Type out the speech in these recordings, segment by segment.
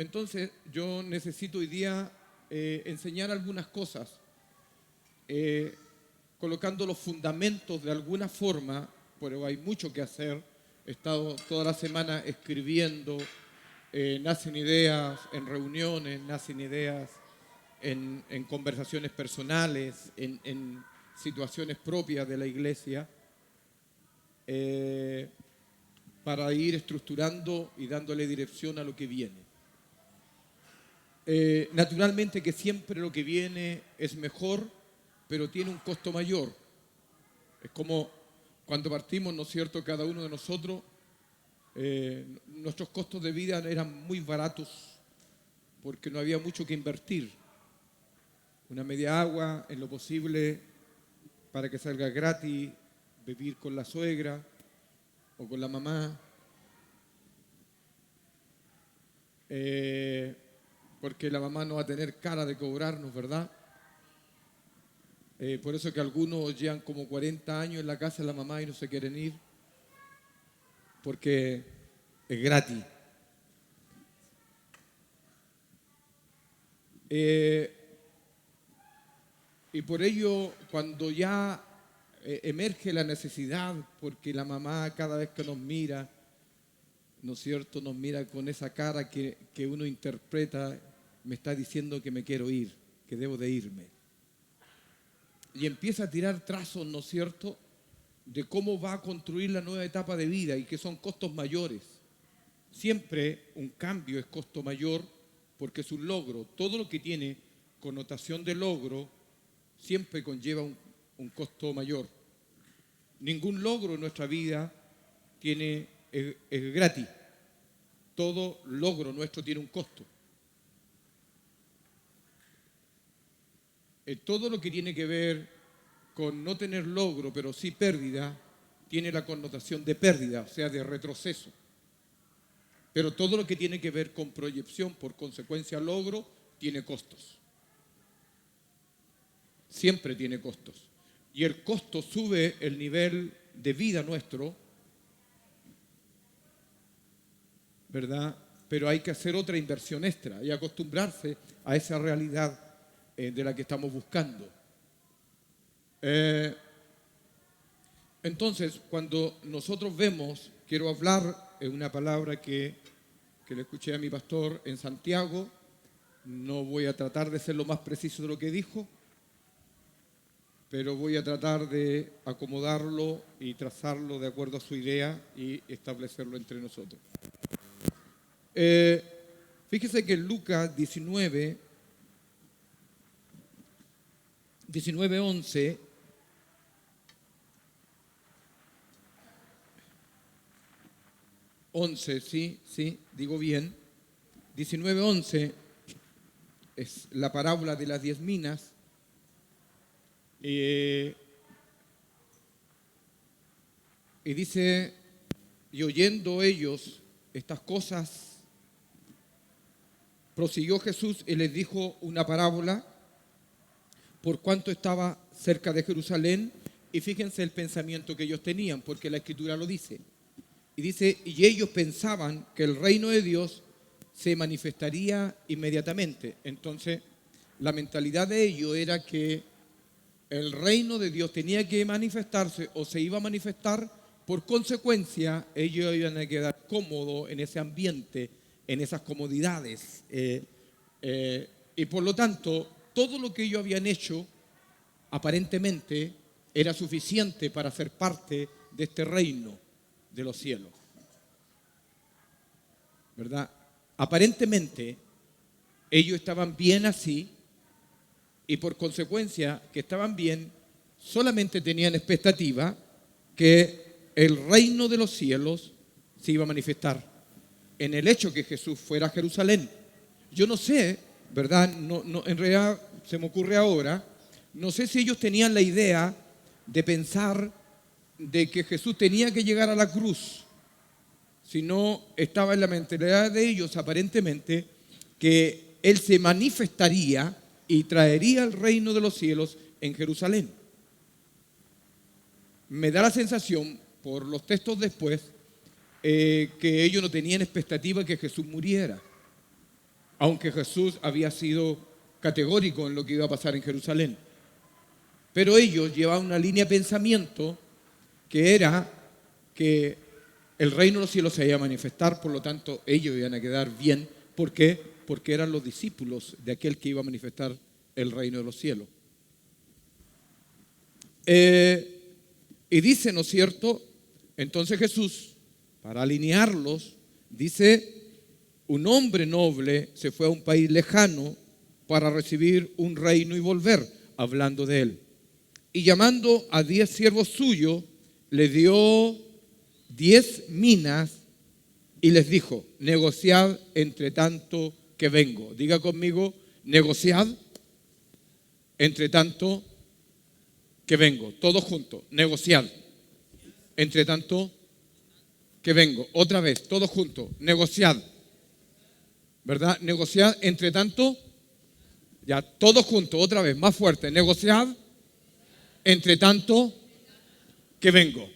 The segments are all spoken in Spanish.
Entonces yo necesito hoy día enseñar algunas cosas, colocando los fundamentos de alguna forma, pero hay mucho que hacer. He estado toda la semana escribiendo, nacen ideas en reuniones, nacen ideas en conversaciones personales, en situaciones propias de la iglesia, para ir estructurando y dándole dirección a lo que viene. Naturalmente que siempre lo que viene es mejor, pero tiene un costo mayor. Es como cuando partimos, ¿no es cierto?, cada uno de nosotros, nuestros costos de vida eran muy baratos porque no había mucho que invertir. Una media agua, en lo posible, para que salga gratis, vivir con la suegra o con la mamá. Porque la mamá no va a tener cara de cobrarnos, ¿verdad? Por eso que algunos llevan como 40 años en la casa de la mamá y no se quieren ir, porque es gratis. Y por ello, cuando ya emerge la necesidad, porque la mamá cada vez que nos mira, ¿no es cierto?, nos mira con esa cara que uno interpreta, me está diciendo que me quiero ir, que debo de irme. Y empieza a tirar trazos, ¿no es cierto?, de cómo va a construir la nueva etapa de vida y que son costos mayores. Siempre un cambio es costo mayor porque es un logro. Todo lo que tiene connotación de logro siempre conlleva un costo mayor. Ningún logro en nuestra vida es gratis. Todo logro nuestro tiene un costo. Todo lo que tiene que ver con no tener logro, pero sí pérdida, tiene la connotación de pérdida, o sea, de retroceso. Pero todo lo que tiene que ver con proyección, por consecuencia logro, tiene costos. Siempre tiene costos. Y el costo sube el nivel de vida nuestro, ¿verdad? Pero hay que hacer otra inversión extra y acostumbrarse a esa realidad de la que estamos buscando. Entonces, cuando nosotros vemos, quiero hablar en una palabra que le escuché a mi pastor en Santiago, no voy a tratar de ser lo más preciso de lo que dijo, pero voy a tratar de acomodarlo y trazarlo de acuerdo a su idea y establecerlo entre nosotros. Fíjese que en Lucas 19:11, sí, digo bien, 19:11 es la parábola de las 10 minas. Y dice, y oyendo ellos estas cosas, prosiguió Jesús y les dijo una parábola por cuanto estaba cerca de Jerusalén, y fíjense el pensamiento que ellos tenían, porque la Escritura lo dice. Y dice, y ellos pensaban que el reino de Dios se manifestaría inmediatamente. Entonces, la mentalidad de ellos era que el reino de Dios tenía que manifestarse o se iba a manifestar, por consecuencia, ellos iban a quedar cómodos en ese ambiente, en esas comodidades. Y por lo tanto, todo lo que ellos habían hecho, aparentemente, era suficiente para ser parte de este reino de los cielos. ¿Verdad? Aparentemente, ellos estaban bien así, y por consecuencia que estaban bien, solamente tenían expectativa que el reino de los cielos se iba a manifestar en el hecho que Jesús fuera a Jerusalén. Yo no sé, ¿verdad? No, en realidad se me ocurre ahora, no sé si ellos tenían la idea de pensar de que Jesús tenía que llegar a la cruz, sino estaba en la mentalidad de ellos aparentemente que Él se manifestaría y traería el reino de los cielos en Jerusalén. Me da la sensación, por los textos después, que ellos no tenían expectativa que Jesús muriera. aunque Jesús había sido categórico en lo que iba a pasar en Jerusalén. Pero ellos llevaban una línea de pensamiento que era que el reino de los cielos se iba a manifestar, por lo tanto ellos iban a quedar bien. ¿Por qué? Porque eran los discípulos de aquel que iba a manifestar el reino de los cielos. Y dice, ¿no es cierto? Entonces Jesús, para alinearlos, dice, un hombre noble se fue a un país lejano para recibir un reino y volver, hablando de él. Y llamando a 10 siervos suyos, le dio 10 minas y les dijo, negociad entre tanto que vengo. Diga conmigo, negociad entre tanto que vengo. Todos juntos, negociad entre tanto que vengo. Otra vez, todos juntos, negociad. ¿Verdad? Negociad entre tanto, ya, todos juntos, otra vez, más fuerte, negociad entre tanto que vengo.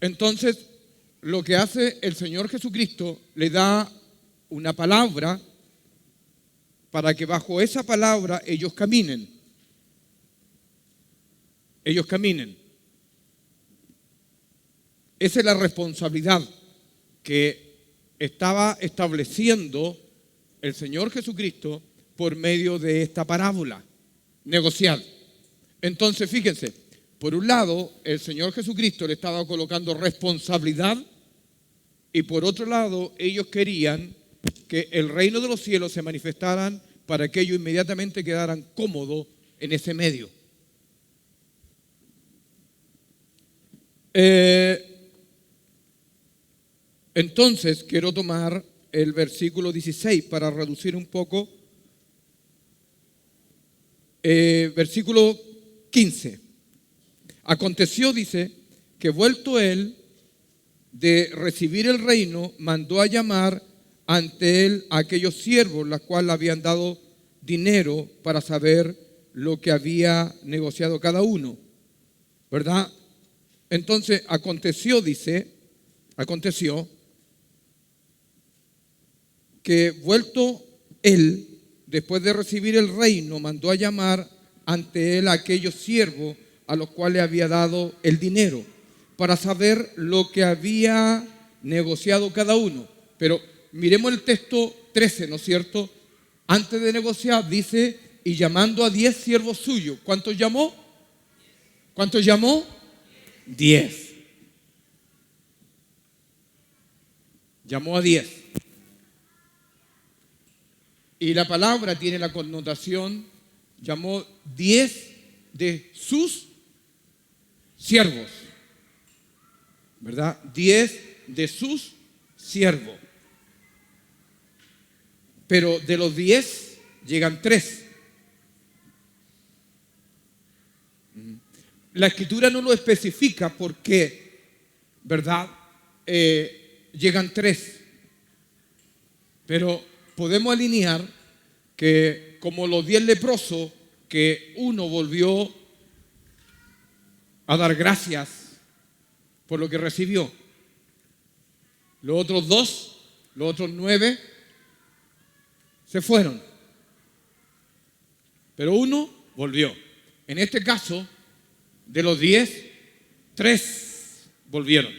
Entonces, lo que hace el Señor Jesucristo, le da una palabra para que bajo esa palabra ellos caminen. Ellos caminen. Esa es la responsabilidad que estaba estableciendo el Señor Jesucristo por medio de esta parábola, negociar. Entonces, fíjense, por un lado, el Señor Jesucristo le estaba colocando responsabilidad y por otro lado, ellos querían que el reino de los cielos se manifestaran para que ellos inmediatamente quedaran cómodos en ese medio. Entonces, quiero tomar el versículo 16 para reducir un poco. Versículo 15. Aconteció, dice, que vuelto él de recibir el reino, mandó a llamar ante él a aquellos siervos, los cuales habían dado dinero para saber lo que había negociado cada uno. ¿Verdad? Entonces, aconteció, dice, aconteció que vuelto él, después de recibir el reino, mandó a llamar ante él a aquellos siervos a los cuales había dado el dinero, para saber lo que había negociado cada uno. Pero miremos el texto 13, ¿no es cierto? Antes de negociar, dice, y llamando a 10 siervos suyos. ¿Cuántos llamó? ¿Cuántos llamó? 10. Llamó a 10. Y la palabra tiene la connotación, llamó 10 de sus siervos, ¿verdad? 10 de sus siervos. Pero de los 10 llegan 3. La Escritura no lo especifica por qué, ¿verdad? Llegan 3. Pero podemos alinear que como los 10 leprosos, que uno volvió a dar gracias por lo que recibió. Los otros 2, los otros 9 se fueron. Pero uno volvió. En este caso, de los 10, 3 volvieron.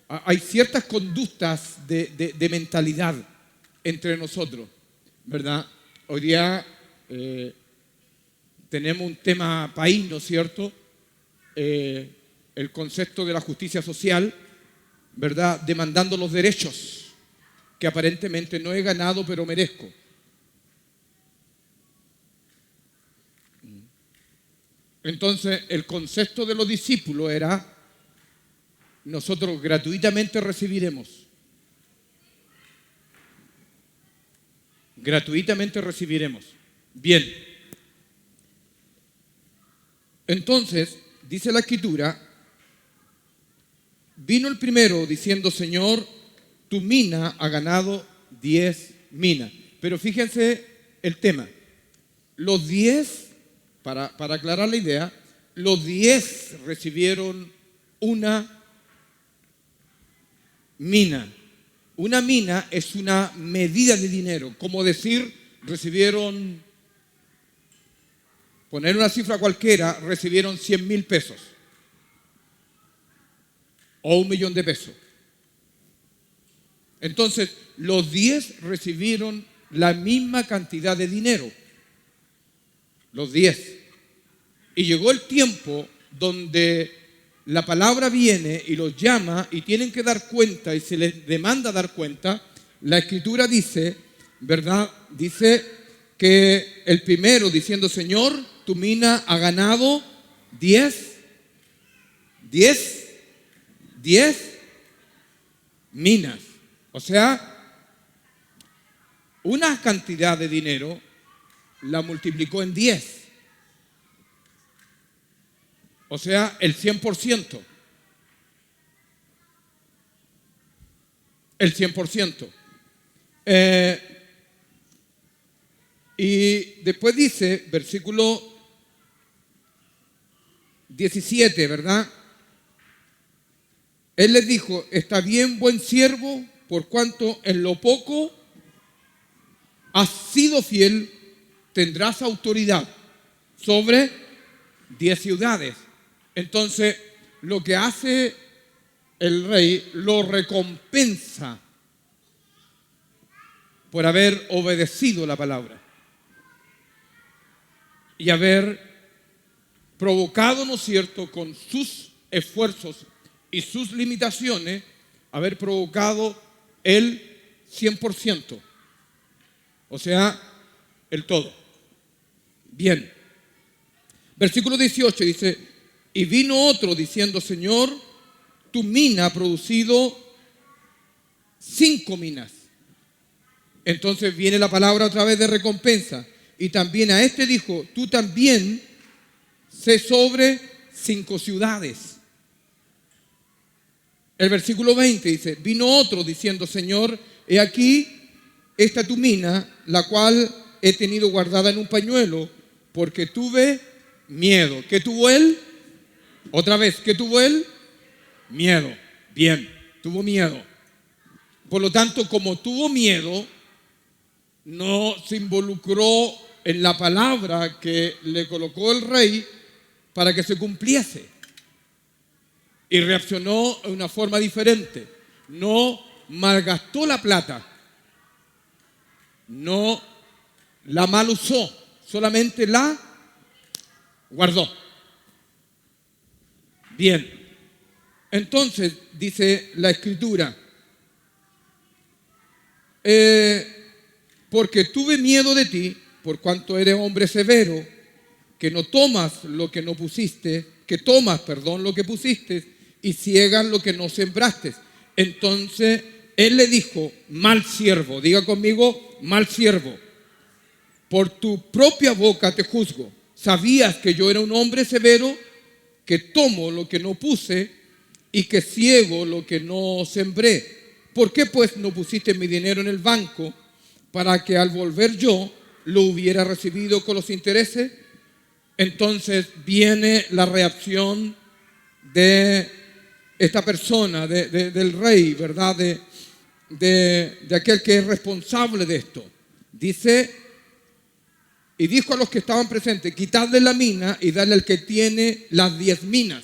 Hay ciertas conductas de mentalidad entre nosotros, ¿verdad? Hoy día tenemos un tema país, ¿no es cierto? El concepto de la justicia social, ¿verdad? Demandando los derechos que aparentemente no he ganado, pero merezco. Entonces, el concepto de los discípulos era: nosotros gratuitamente recibiremos. Gratuitamente recibiremos. Bien. Entonces, dice la Escritura, vino el primero diciendo: Señor, tu mina ha ganado 10 minas. Pero fíjense el tema. Los 10, para aclarar la idea, los 10 recibieron una mina. Una mina es una medida de dinero, como decir, recibieron, poner una cifra cualquiera, recibieron 100.000 pesos o 1.000.000 de pesos. Entonces, los 10 recibieron la misma cantidad de dinero, los 10. Y llegó el tiempo donde la palabra viene y los llama y tienen que dar cuenta y se les demanda dar cuenta. La Escritura dice, ¿verdad? Dice que el primero diciendo, Señor, tu mina ha ganado 10 minas. O sea, una cantidad de dinero la multiplicó en 10. O sea, el 100%. El 100%. Y después dice, versículo 17, ¿verdad? Él les dijo, está bien, buen siervo, por cuanto en lo poco has sido fiel, tendrás autoridad sobre 10 ciudades. Entonces, lo que hace el rey, lo recompensa por haber obedecido la palabra y haber provocado, ¿no es cierto?, con sus esfuerzos y sus limitaciones, haber provocado el 100%, o sea, el todo. Bien. Versículo 18 dice, y vino otro diciendo, Señor, tu mina ha producido 5 minas. Entonces viene la palabra otra vez de recompensa. Y también a este dijo, tú también sé sobre 5 ciudades. El versículo 20 dice, vino otro diciendo, Señor, he aquí esta tu mina, la cual he tenido guardada en un pañuelo, porque tuve miedo. ¿Qué tuvo él? Otra vez, ¿qué tuvo él? Miedo. Bien, tuvo miedo. Por lo tanto, como tuvo miedo, no se involucró en la palabra que le colocó el rey para que se cumpliese. Y reaccionó de una forma diferente. No malgastó la plata. No la mal usó. Solamente la guardó. Bien. Entonces, dice la Escritura, porque tuve miedo de ti, por cuanto eres hombre severo, que no tomas lo que no pusiste, que tomas, perdón, lo que pusiste, y ciegas lo que no sembraste. Entonces, él le dijo, mal siervo, diga conmigo, mal siervo, por tu propia boca te juzgo. Sabías que yo era un hombre severo, que tomo lo que no puse y que ciego lo que no sembré. ¿Por qué pues no pusiste mi dinero en el banco para que al volver yo lo hubiera recibido con los intereses? Entonces viene la reacción de esta persona, del rey, ¿verdad? De aquel que es responsable de esto. Dice, y dijo a los que estaban presentes, quitadle la mina y dale al que tiene las 10 minas.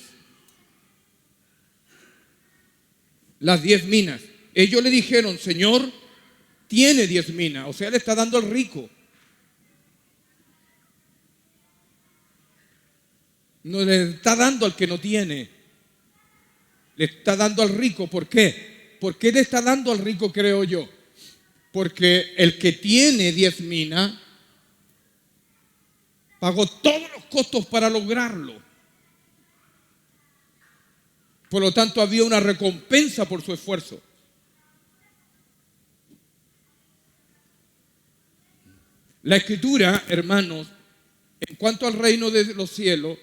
Las 10 minas. Ellos le dijeron, Señor, tiene 10 minas. O sea, le está dando al rico. No le está dando al que no tiene. Le está dando al rico. ¿Por qué? ¿Por qué le está dando al rico, creo yo? Porque el que tiene 10 minas pagó todos los costos para lograrlo. Por lo tanto, había una recompensa por su esfuerzo. La Escritura, hermanos, en cuanto al reino de los cielos,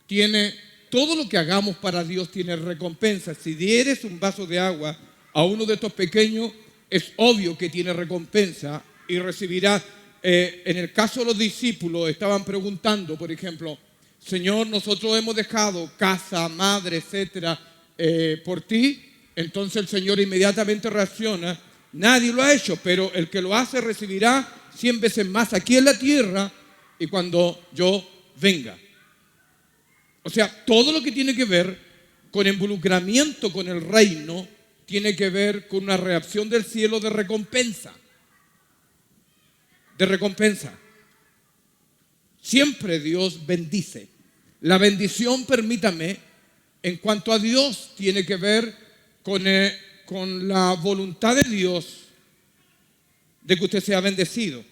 tiene todo lo que hagamos para Dios tiene recompensa. Si dieres un vaso de agua a uno de estos pequeños, es obvio que tiene recompensa y recibirá. En el caso de los discípulos, estaban preguntando, por ejemplo, Señor, nosotros hemos dejado casa, madre, etcétera, por ti. Entonces el Señor inmediatamente reacciona: nadie lo ha hecho, pero el que lo hace recibirá 100 veces más aquí en la tierra y cuando yo venga. O sea, todo lo que tiene que ver con involucramiento con el reino tiene que ver con una reacción del cielo de recompensa. De recompensa. Siempre Dios bendice. La bendición, permítame, en cuanto a Dios, tiene que ver con la voluntad de Dios de que usted sea bendecido.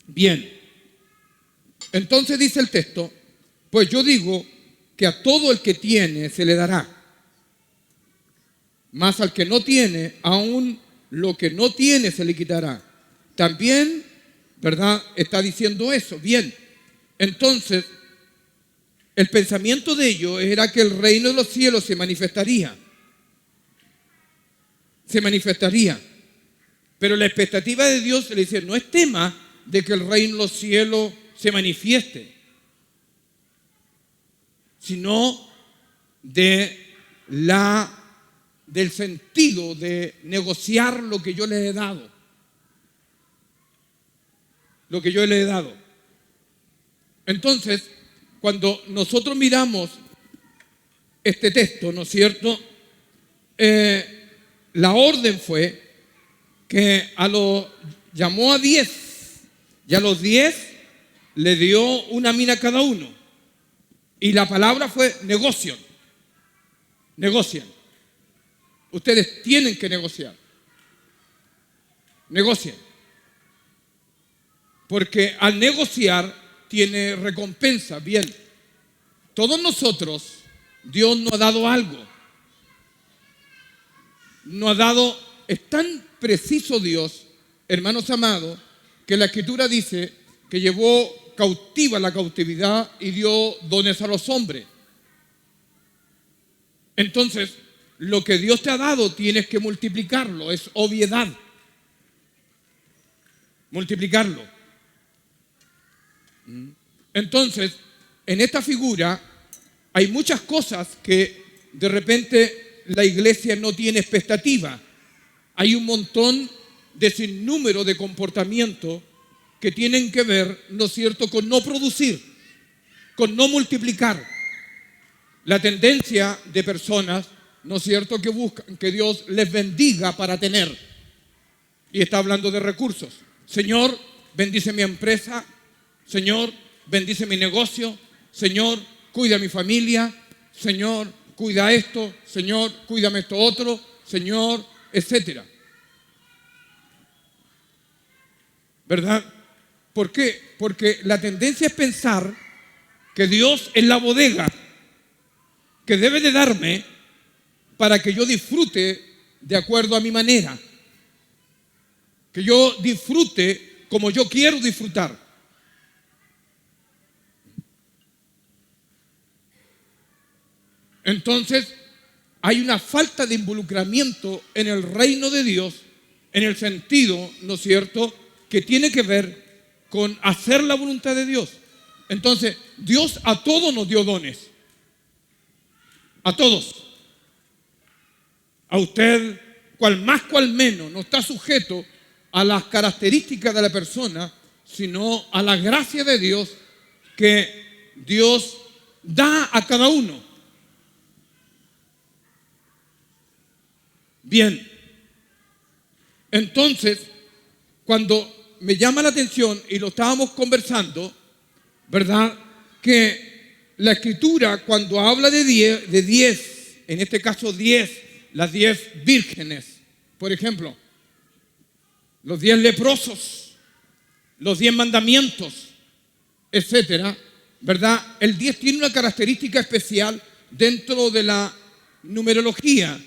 Bien, entonces dice el texto: pues yo digo que a todo el que tiene se le dará, mas al que no tiene, aún lo que no tiene se le quitará. También, ¿verdad?, está diciendo eso. Bien, entonces el pensamiento de ellos era que el reino de los cielos se manifestaría. Se manifestaría. Pero la expectativa de Dios, le dice, no es tema de que el reino de los cielos se manifieste, sino del sentido de negociar lo que yo les he dado. Lo que yo les he dado. Entonces, cuando nosotros miramos este texto, ¿no es cierto? La orden fue que llamó a 10 y a los 10 le dio una mina a cada uno. Y la palabra fue negocian. Negocian. Ustedes tienen que negociar. Negocian. Porque al negociar tiene recompensa. Bien, todos nosotros, Dios nos ha dado algo. Nos ha dado, es tan preciso Dios, hermanos amados, que la Escritura dice que llevó cautiva la cautividad y dio dones a los hombres. Entonces, lo que Dios te ha dado tienes que multiplicarlo, es obviedad. Multiplicarlo. Entonces, en esta figura hay muchas cosas que de repente la iglesia no tiene expectativa. Hay un montón de sinnúmero de comportamientos que tienen que ver, ¿no es cierto?, con no producir, con no multiplicar. La tendencia de personas, ¿no es cierto?, que buscan que Dios les bendiga para tener. Y está hablando de recursos. Señor, bendice mi empresa. Señor, bendice mi negocio. Señor, cuida a mi familia. Señor, cuida esto. Señor, cuídame esto otro. Señor, etcétera. ¿Verdad? ¿Por qué? Porque la tendencia es pensar que Dios es la bodega que debe de darme para que yo disfrute de acuerdo a mi manera. Que yo disfrute como yo quiero disfrutar. Entonces, hay una falta de involucramiento en el reino de Dios, en el sentido, ¿no es cierto?, que tiene que ver con hacer la voluntad de Dios. Entonces, Dios a todos nos dio dones. A todos. A usted, cual más, cual menos, no está sujeto a las características de la persona, sino a la gracia de Dios que Dios da a cada uno. Bien, entonces, cuando me llama la atención, y lo estábamos conversando, ¿verdad?, que la Escritura, cuando habla de 10, en este caso 10, las 10 vírgenes, por ejemplo, los 10 leprosos, los 10 mandamientos, etcétera, ¿verdad? El 10 tiene una característica especial dentro de la numerología,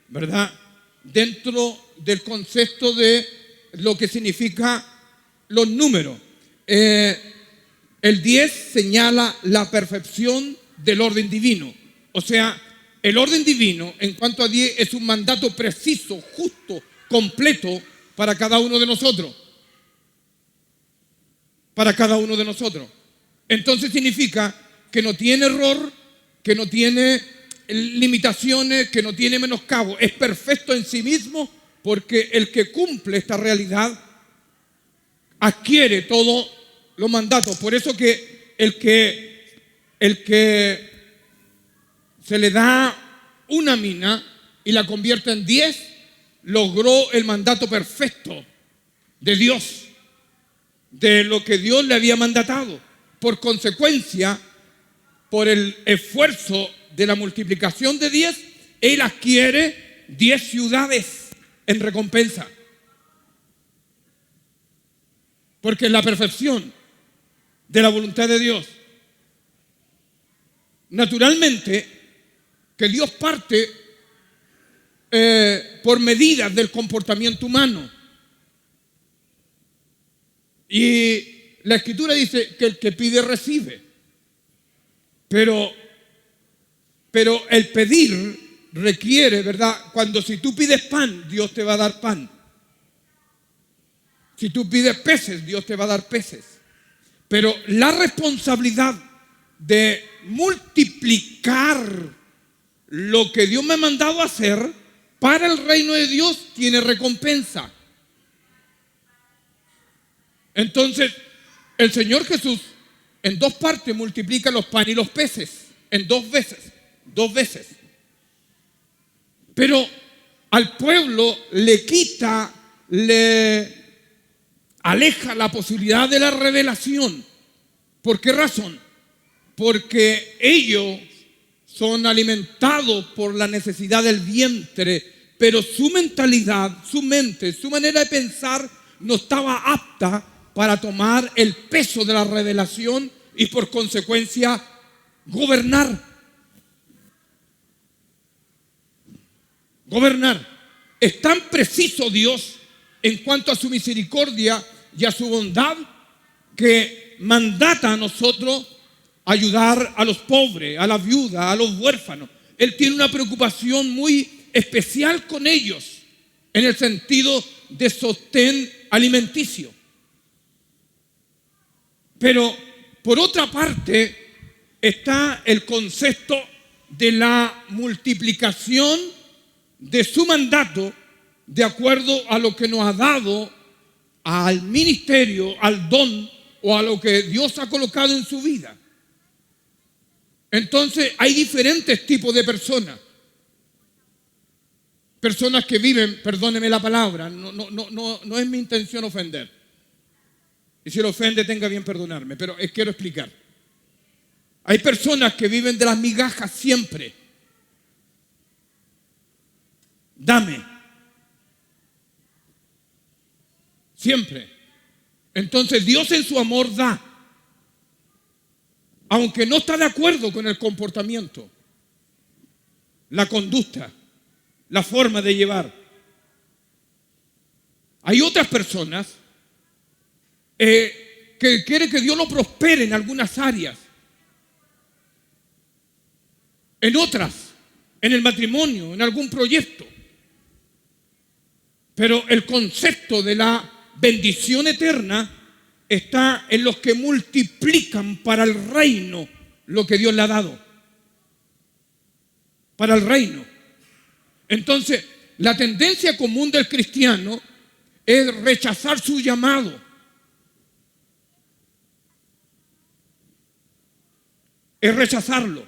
¿verdad? Dentro del concepto de lo que significa los números. El 10 señala la perfección del orden divino. O sea, el orden divino, en cuanto a 10, es un mandato preciso, justo, completo para cada uno de nosotros. Para cada uno de nosotros. Entonces significa que no tiene error, que no tiene limitaciones, que no tiene menoscabo. Es perfecto en sí mismo, porque el que cumple esta realidad adquiere todos los mandatos. Por eso que el que se le da una mina y la convierte en 10, logró el mandato perfecto de Dios, de lo que Dios le había mandatado. Por consecuencia, por el esfuerzo de la multiplicación de 10, él adquiere 10 ciudades en recompensa. Porque es la perfección de la voluntad de Dios. Naturalmente, que Dios parte por medidas del comportamiento humano. Y la Escritura dice que el que pide recibe. Pero el pedir requiere, ¿verdad? Si tú pides pan, Dios te va a dar pan. Si tú pides peces, Dios te va a dar peces. Pero la responsabilidad de multiplicar lo que Dios me ha mandado a hacer para el reino de Dios tiene recompensa. Entonces, el Señor Jesús en 2 partes multiplica los panes y los peces, en 2 veces. Pero al pueblo le quita, le aleja la posibilidad de la revelación. ¿Por qué razón? Porque ellos son alimentados por la necesidad del vientre, pero su mentalidad, su mente, su manera de pensar no estaba apta para tomar el peso de la revelación y por consecuencia gobernar. Es tan preciso Dios en cuanto a su misericordia y a su bondad que mandata a nosotros ayudar a los pobres, a las viudas, a los huérfanos. Él tiene una preocupación muy especial con ellos en el sentido de sostén alimenticio. Pero por otra parte está el concepto de la multiplicación de su mandato de acuerdo a lo que nos ha dado al ministerio, al don o a lo que Dios ha colocado en su vida. Entonces hay diferentes tipos de personas. Personas que viven, perdóneme la palabra, no es mi intención ofender. Y si lo ofende, tenga bien perdonarme, pero quiero explicar. Hay personas que viven de las migajas siempre. Dame. Siempre. Entonces Dios en su amor da. Aunque no está de acuerdo con el comportamiento, la conducta, la forma de llevar. Hay otras personas que quieren que Dios lo prospere en algunas áreas. En otras, en el matrimonio, en algún proyecto. Pero el concepto de la bendición eterna está en los que multiplican para el reino lo que Dios le ha dado. Para el reino. Entonces, la tendencia común del cristiano es rechazar su llamado. Es rechazarlo.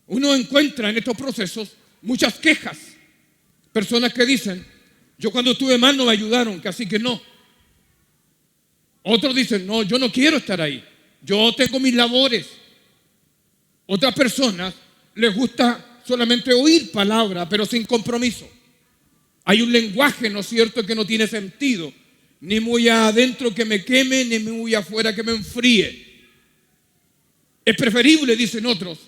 Uno encuentra en estos procesos muchas quejas. Personas que dicen, yo cuando estuve mal no me ayudaron, que así que no. Otros dicen, no, yo no quiero estar ahí. Yo tengo mis labores. Otras personas les gusta solamente oír palabra, pero sin compromiso. Hay un lenguaje, ¿no es cierto?, que no tiene sentido. Ni muy adentro que me queme, ni muy afuera que me enfríe. Es preferible, dicen otros,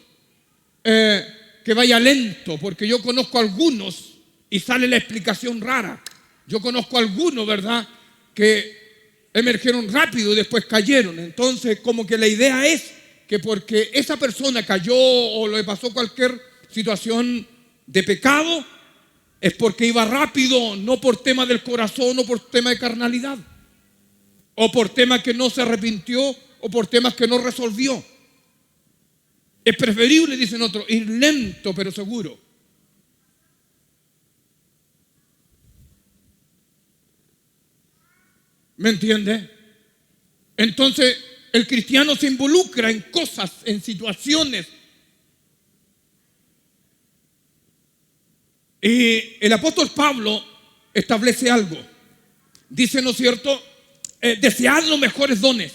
que vaya lento, porque yo conozco a algunos y sale la explicación rara. Yo conozco a algunos, ¿verdad?, que emergieron rápido y después cayeron. Entonces, como que la idea es que porque esa persona cayó o le pasó cualquier situación de pecado, es porque iba rápido, no por tema del corazón o por tema de carnalidad, o por tema que no se arrepintió o por temas que no resolvió. Es preferible, dicen otros, ir lento pero seguro. ¿Me entiende? Entonces, el cristiano se involucra en cosas, en situaciones. Y el apóstol Pablo establece algo. Dice, ¿no es cierto? Desead los mejores dones.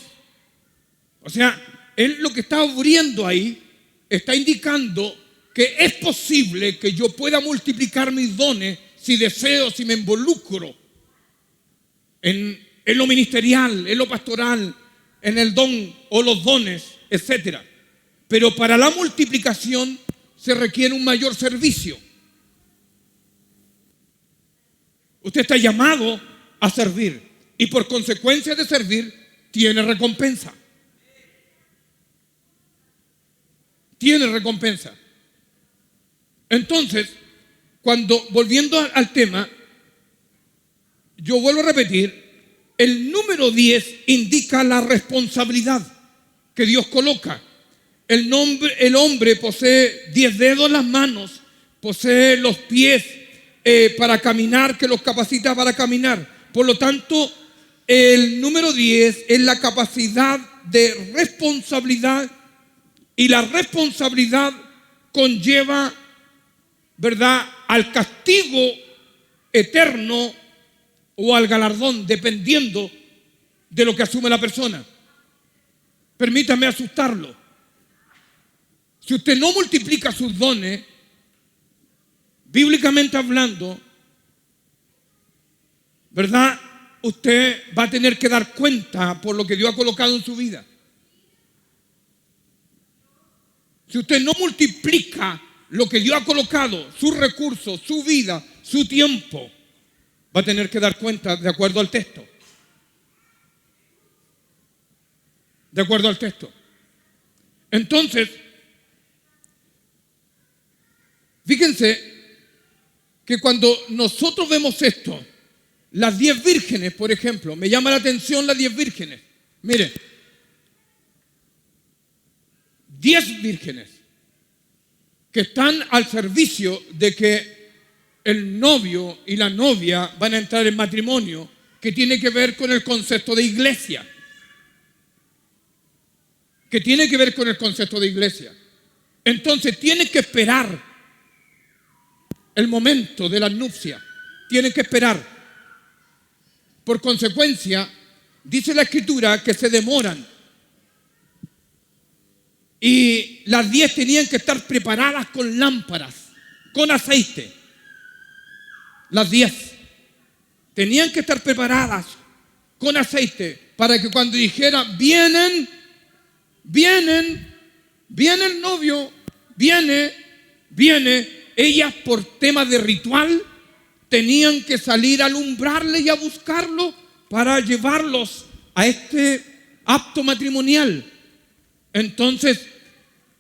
O sea, él lo que está abriendo ahí, está indicando que es posible que yo pueda multiplicar mis dones si deseo, si me involucro en lo ministerial, en lo pastoral, en el don o los dones, etc. Pero para la multiplicación se requiere un mayor servicio. Usted está llamado a servir y por consecuencia de servir tiene recompensa. Tiene recompensa. Entonces, volviendo al tema, yo vuelvo a repetir, el número 10 indica la responsabilidad que Dios coloca. El hombre posee 10 dedos en las manos, posee los pies para caminar, que los capacita para caminar. Por lo tanto, el número 10 es la capacidad de responsabilidad, y la responsabilidad conlleva, ¿verdad?, al castigo eterno o al galardón, dependiendo de lo que asume la persona. Permítame asustarlo. Si usted no multiplica sus dones, bíblicamente hablando, ¿verdad?, usted va a tener que dar cuenta por lo que Dios ha colocado en su vida. Si usted no multiplica lo que Dios ha colocado, sus recursos, su vida, su tiempo, va a tener que dar cuenta de acuerdo al texto. De acuerdo al texto. Entonces, fíjense que cuando nosotros vemos esto, las 10 vírgenes, por ejemplo, me llama la atención las 10 vírgenes. Mire, 10 vírgenes que están al servicio de que el novio y la novia van a entrar en matrimonio, que tiene que ver con el concepto de iglesia. Que tiene que ver con el concepto de iglesia. Entonces tienen que esperar el momento de la nupcia. Tienen que esperar. Por consecuencia, dice la Escritura que se demoran. Y las 10 tenían que estar preparadas con lámparas, con aceite. Las 10 tenían que estar preparadas con aceite para que cuando dijera viene el novio, viene, ellas por tema de ritual tenían que salir a alumbrarle y a buscarlo para llevarlos a este acto matrimonial. Entonces,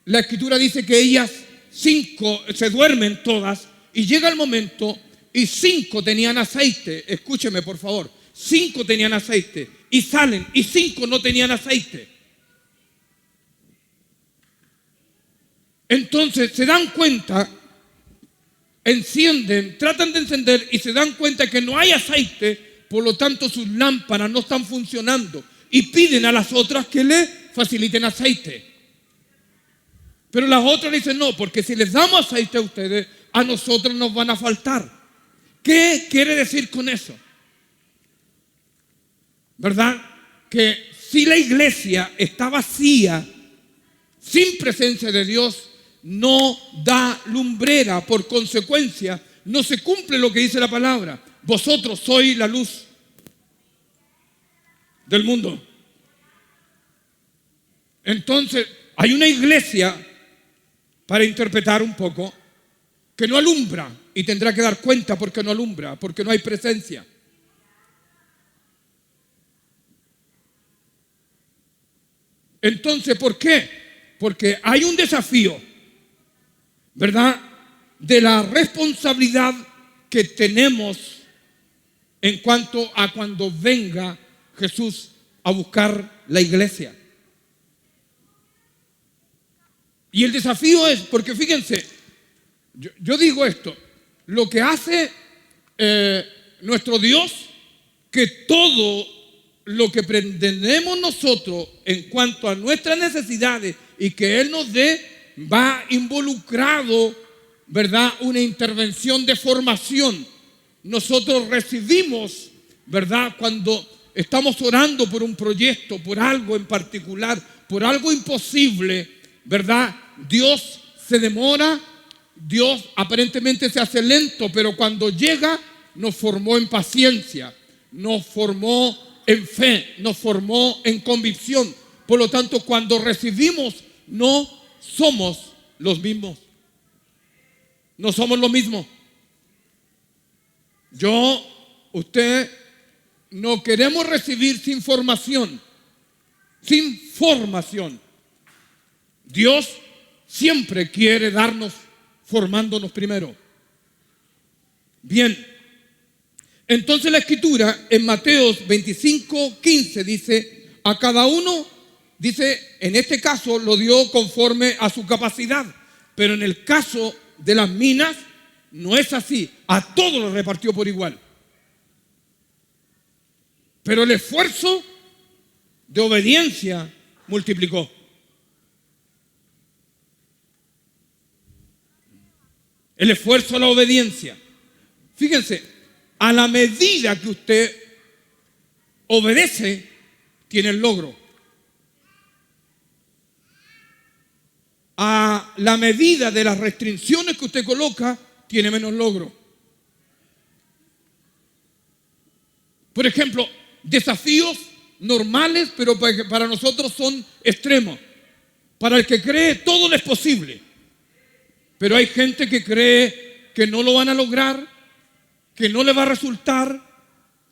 la Escritura dice que ellas 5 se duermen todas y llega el momento y 5 tenían aceite. Escúcheme, por favor. 5 tenían aceite y salen y 5 no tenían aceite. Entonces se dan cuenta, encienden, tratan de encender y se dan cuenta que no hay aceite, por lo tanto sus lámparas no están funcionando y piden a las otras que le faciliten aceite. Pero las otras dicen no, porque si les damos aceite a ustedes, a nosotros nos van a faltar. ¿Qué quiere decir con eso? ¿Verdad? Que si la iglesia está vacía, sin presencia de Dios, no da lumbrera. Por consecuencia, no se cumple lo que dice la palabra. Vosotros sois la luz del mundo. Entonces, hay una iglesia, para interpretar un poco, que no alumbra y tendrá que dar cuenta porque no alumbra, porque no hay presencia. Entonces, ¿por qué? Porque hay un desafío, ¿verdad?, de la responsabilidad que tenemos en cuanto a cuando venga Jesús a buscar la iglesia. Y el desafío es, porque fíjense, yo digo esto, lo que hace nuestro Dios, que todo lo que pretendemos nosotros en cuanto a nuestras necesidades y que Él nos dé, va involucrado, ¿verdad?, una intervención de formación. Nosotros recibimos, ¿verdad?, cuando estamos orando por un proyecto, por algo en particular, por algo imposible, ¿verdad? Dios se demora, Dios aparentemente se hace lento, pero cuando llega nos formó en paciencia, nos formó en fe, nos formó en convicción. Por lo tanto, cuando recibimos, no somos los mismos. No somos lo mismo. Usted, no queremos recibir sin formación. Sin formación. Dios siempre quiere darnos formándonos primero. Bien. Entonces la Escritura en Mateo 25:15 dice, a cada uno, dice, en este caso lo dio conforme a su capacidad, pero en el caso de las minas no es así, a todos los repartió por igual. Pero el esfuerzo de obediencia multiplicó. El esfuerzo a la obediencia. Fíjense, a la medida que usted obedece, tiene el logro. A la medida de las restricciones que usted coloca, tiene menos logro. Por ejemplo, desafíos normales, pero para nosotros son extremos. Para el que cree, todo le es posible. Pero hay gente que cree que no lo van a lograr, que no le va a resultar,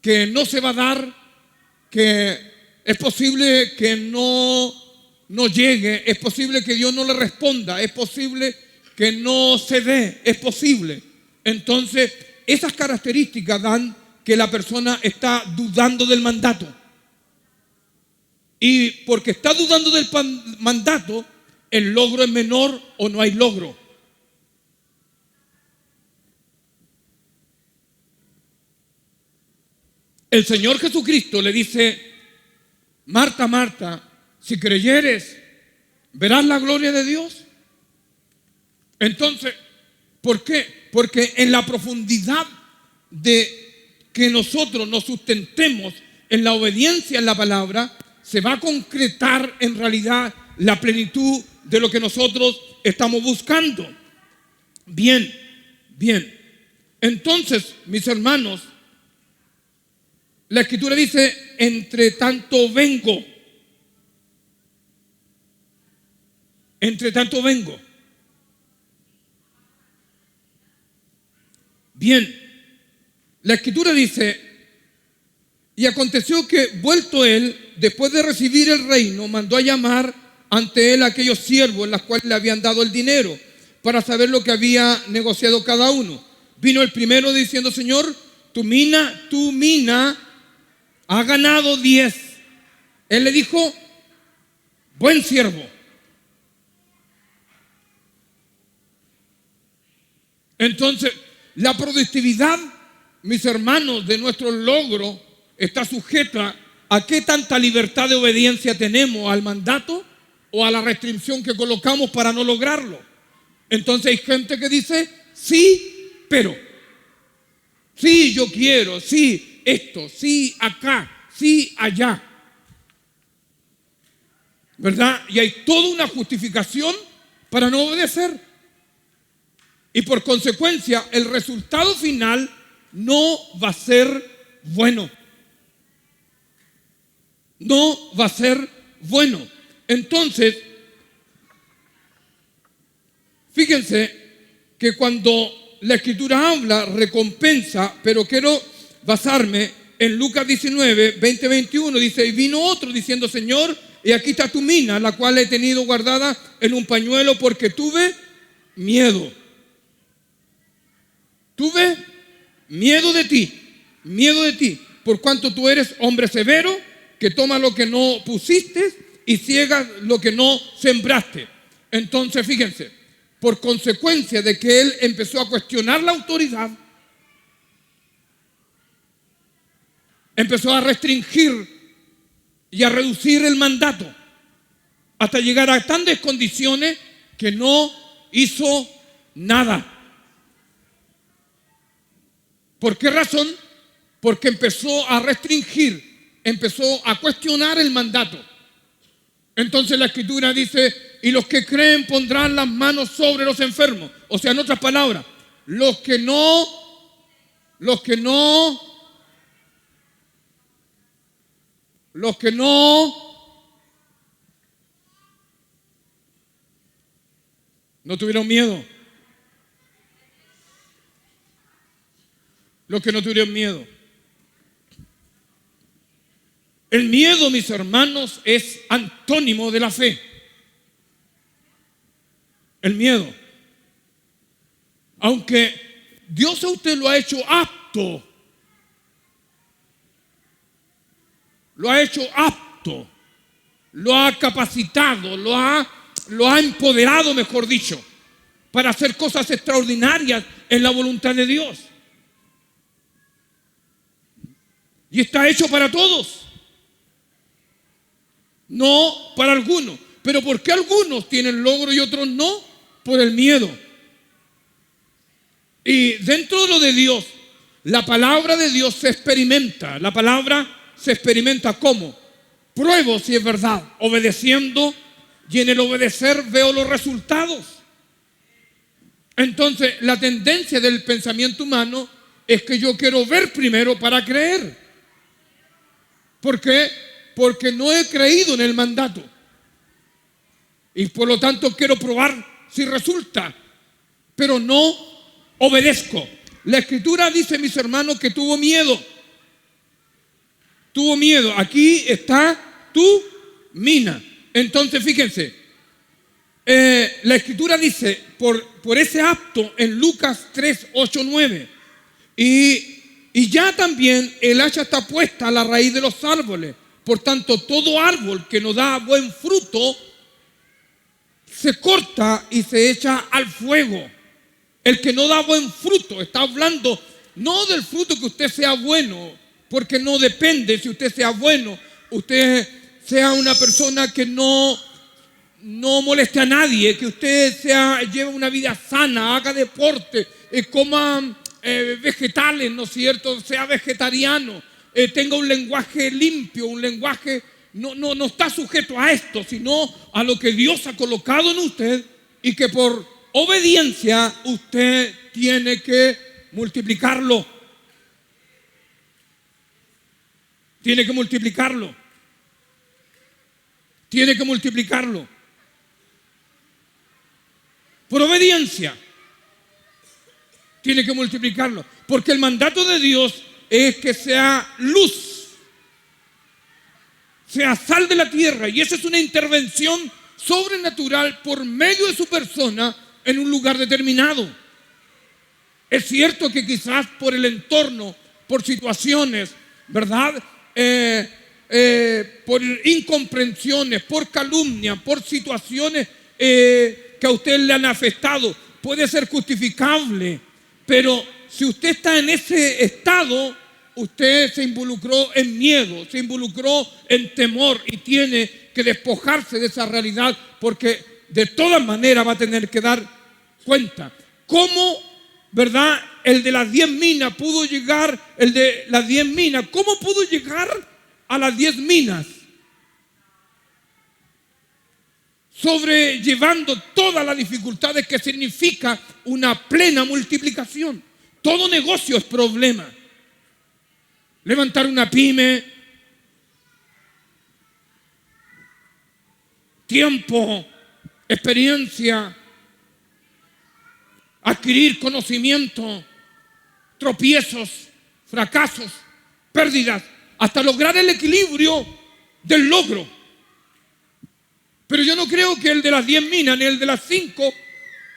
que no se va a dar, que es posible que no llegue, es posible que Dios no le responda, es posible que no se dé, es posible. Entonces, esas características dan que la persona está dudando del mandato. Y porque está dudando del mandato, el logro es menor o no hay logro. El Señor Jesucristo le dice, Marta, Marta, si creyeres, verás la gloria de Dios. Entonces, ¿por qué? Porque en la profundidad de que nosotros nos sustentemos en la obediencia en la palabra, se va a concretar en realidad la plenitud de lo que nosotros estamos buscando. Bien. Entonces, mis hermanos, la Escritura dice, entre tanto vengo. Entre tanto vengo. Bien, la Escritura dice, y aconteció que vuelto él, después de recibir el reino, mandó a llamar ante él a aquellos siervos, en los cuales le habían dado el dinero, para saber lo que había negociado cada uno. Vino el primero diciendo, Señor, tu mina ha ganado 10. Él le dijo, buen siervo. Entonces, la productividad, mis hermanos, de nuestro logro está sujeta a qué tanta libertad de obediencia tenemos al mandato o a la restricción que colocamos para no lograrlo. Entonces hay gente que dice, sí, pero, sí, yo quiero, sí, esto, sí, acá, sí, allá. ¿Verdad? Y hay toda una justificación para no obedecer. Y por consecuencia, el resultado final no va a ser bueno. No va a ser bueno. Entonces, fíjense que cuando la Escritura habla recompensa, pero quiero basarme en Lucas 19, 20-21, dice, y vino otro diciendo, Señor, y aquí está tu mina, la cual he tenido guardada en un pañuelo porque tuve miedo. Tuve miedo de ti, por cuanto tú eres hombre severo, que toma lo que no pusiste y ciega lo que no sembraste. Entonces, fíjense, por consecuencia de que él empezó a cuestionar la autoridad, empezó a restringir y a reducir el mandato hasta llegar a tantas condiciones que no hizo nada. ¿Por qué razón? Porque empezó a restringir, empezó a cuestionar el mandato. Entonces la Escritura dice, y los que creen pondrán las manos sobre los enfermos. O sea, en otras palabras, los que no tuvieron miedo. Los que no tuvieron miedo. El miedo, mis hermanos, es antónimo de la fe. El miedo. Aunque Dios a usted lo ha hecho apto. Lo ha hecho apto. Lo ha capacitado, lo ha empoderado, mejor dicho, para hacer cosas extraordinarias en la voluntad de Dios. Y está hecho para todos. No para algunos. Pero ¿por qué algunos tienen logro y otros no? Por el miedo. Y dentro de lo de Dios, la palabra de Dios se experimenta. La palabra se experimenta ¿cómo? Pruebo si es verdad, obedeciendo, y en el obedecer veo los resultados. Entonces, la tendencia del pensamiento humano es que yo quiero ver primero para creer. ¿Por qué? Porque no he creído en el mandato. Y por lo tanto quiero probar si resulta, pero no obedezco. La Escritura dice, mis hermanos, que tuvo miedo. Tuvo miedo. Aquí está tu mina. Entonces, fíjense, la Escritura dice, por ese acto en Lucas 3, 8, 9, y ya también el hacha está puesta a la raíz de los árboles. Por tanto, todo árbol que no da buen fruto se corta y se echa al fuego. El que no da buen fruto, está hablando no del fruto que usted sea bueno, porque no depende si usted sea bueno, usted sea una persona que no moleste a nadie, que usted lleve una vida sana, haga deporte, coma vegetales, ¿no es cierto? Sea vegetariano, tenga un lenguaje limpio, un lenguaje no está sujeto a esto, sino a lo que Dios ha colocado en usted y que por obediencia usted tiene que multiplicarlo. Tiene que multiplicarlo. Tiene que multiplicarlo. Por obediencia. Tiene que multiplicarlo. Porque el mandato de Dios es que sea luz, sea sal de la tierra. Y esa es una intervención sobrenatural por medio de su persona en un lugar determinado. Es cierto que quizás por el entorno, por situaciones, ¿verdad? Por incomprensiones, por calumnia, por situaciones que a usted le han afectado, puede ser justificable. Pero si usted está en ese estado, usted se involucró en miedo, se involucró en temor y tiene que despojarse de esa realidad, porque de todas maneras va a tener que dar cuenta. ¿Cómo, verdad, el de las 10 minas pudo llegar, cómo pudo llegar a las 10 minas? Sobrellevando todas las dificultades que significa una plena multiplicación. Todo negocio es problema. Levantar una pyme, tiempo, experiencia, adquirir conocimiento, tropiezos, fracasos, pérdidas, hasta lograr el equilibrio del logro. Pero yo no creo que el de las 10 minas ni el de las 5,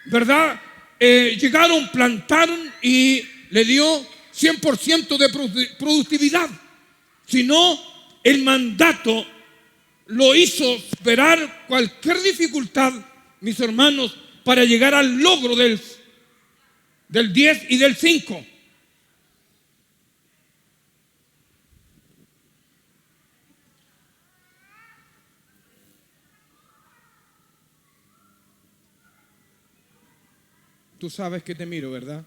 ¿verdad? Llegaron, plantaron y le dio 100% de productividad, sino el mandato lo hizo superar cualquier dificultad mis hermanos, para llegar al logro del 10 y del 5. Tú sabes que te miro, ¿verdad?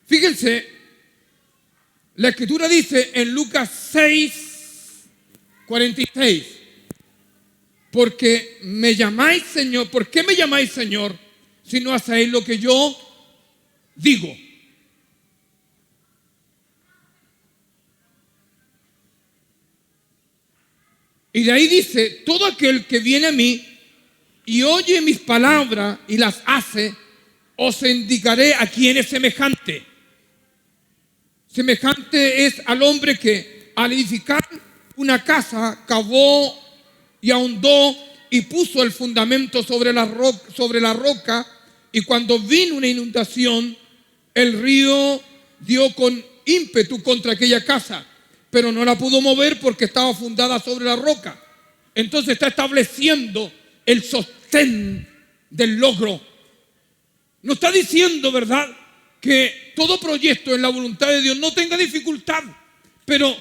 Fíjense, la Escritura dice en Lucas 6:46, porque me llamáis Señor, ¿por qué me llamáis Señor si no hacéis lo que yo digo? Y de ahí dice, todo aquel que viene a mí y oye mis palabras y las hace, os indicaré a quién es semejante. Semejante es al hombre que al edificar una casa cavó y ahondó y puso el fundamento sobre la roca, y cuando vino una inundación, el río dio con ímpetu contra aquella casa, pero no la pudo mover porque estaba fundada sobre la roca. Entonces está estableciendo el sostén del logro. No está diciendo, ¿verdad?, que todo proyecto en la voluntad de Dios no tenga dificultad, pero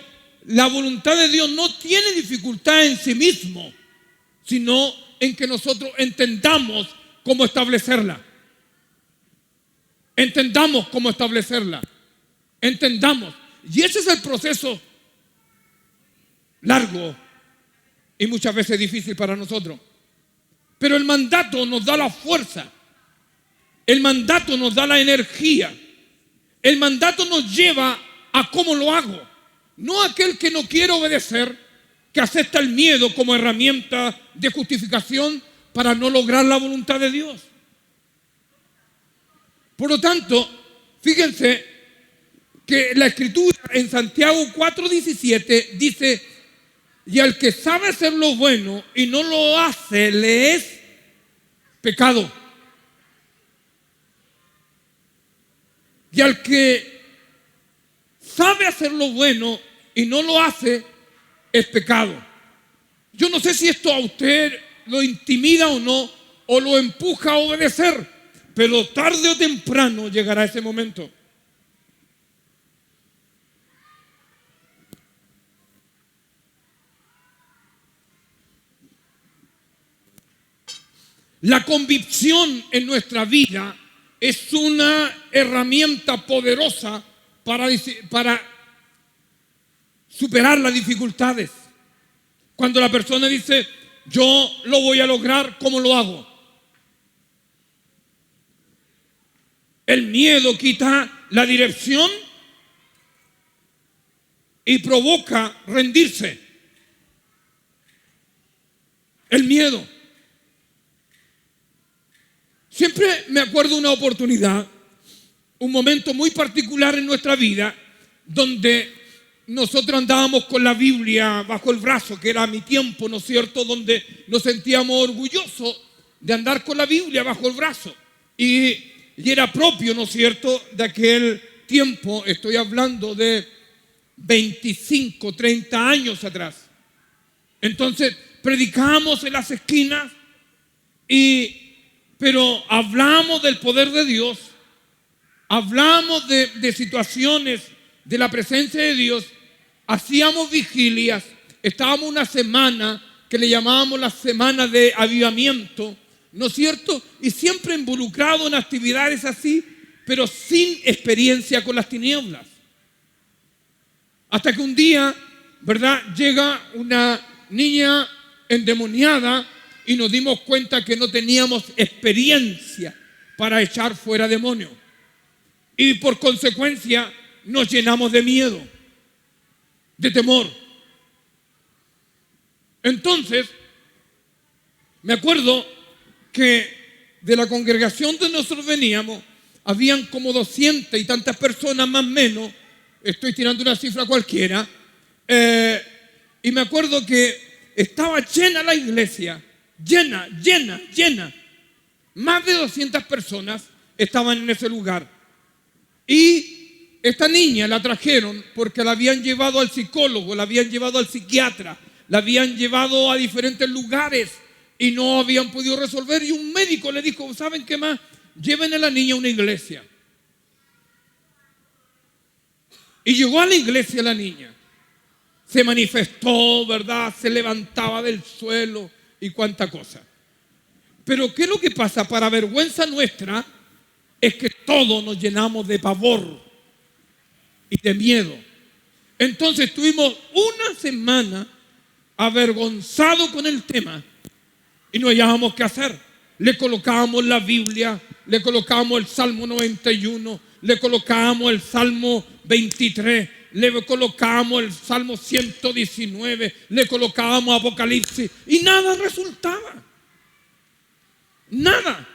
la voluntad de Dios no tiene dificultad en sí mismo, sino en que nosotros entendamos cómo establecerla. Entendamos cómo establecerla. Entendamos. Y ese es el proceso largo y muchas veces difícil para nosotros. Pero el mandato nos da la fuerza. El mandato nos da la energía. El mandato nos lleva a cómo lo hago. No aquel que no quiere obedecer, que acepta el miedo como herramienta de justificación para no lograr la voluntad de Dios. Por lo tanto, fíjense que la Escritura en Santiago 4:17 dice, y al que sabe hacer lo bueno y no lo hace, le es pecado. Y al que sabe hacer lo bueno y no lo hace, es pecado. Yo no sé si esto a usted lo intimida o no, o lo empuja a obedecer, pero tarde o temprano llegará ese momento. La convicción en nuestra vida es una herramienta poderosa para superar las dificultades. Cuando la persona dice, yo lo voy a lograr, ¿cómo lo hago? El miedo quita la dirección y provoca rendirse. El miedo. Siempre me acuerdo una oportunidad, un momento muy particular en nuestra vida, donde nosotros andábamos con la Biblia bajo el brazo, que era mi tiempo, ¿no es cierto?, donde nos sentíamos orgullosos de andar con la Biblia bajo el brazo. Y era propio, ¿no es cierto?, de aquel tiempo, estoy hablando de 25, 30 años atrás. Entonces, predicábamos en las esquinas, pero hablamos del poder de Dios, hablamos de situaciones de la presencia de Dios, hacíamos vigilias, estábamos una semana que le llamábamos la semana de avivamiento, ¿no es cierto? Y siempre involucrado en actividades así, pero sin experiencia con las tinieblas. Hasta que un día, ¿verdad?, llega una niña endemoniada y nos dimos cuenta que no teníamos experiencia para echar fuera demonios. Y por consecuencia nos llenamos de miedo, de temor. Entonces, me acuerdo que de la congregación donde nosotros veníamos, habían como 200 y tantas personas más o menos, estoy tirando una cifra cualquiera, y me acuerdo que estaba llena la iglesia, llena. Más de 200 personas estaban en ese lugar. Y esta niña la trajeron porque la habían llevado al psicólogo, la habían llevado al psiquiatra, la habían llevado a diferentes lugares y no habían podido resolver. Y un médico le dijo, ¿saben qué más? Lleven a la niña a una iglesia. Y llegó a la iglesia la niña. Se manifestó, ¿verdad? Se levantaba del suelo y cuánta cosa. Pero ¿qué es lo que pasa? Para vergüenza nuestra es que todos nos llenamos de pavor y de miedo. Entonces estuvimos una semana avergonzados con el tema y no hallábamos qué hacer. Le colocábamos la Biblia, le colocábamos el Salmo 91, le colocábamos el Salmo 23, le colocábamos el Salmo 119, le colocábamos Apocalipsis y nada resultaba. Nada.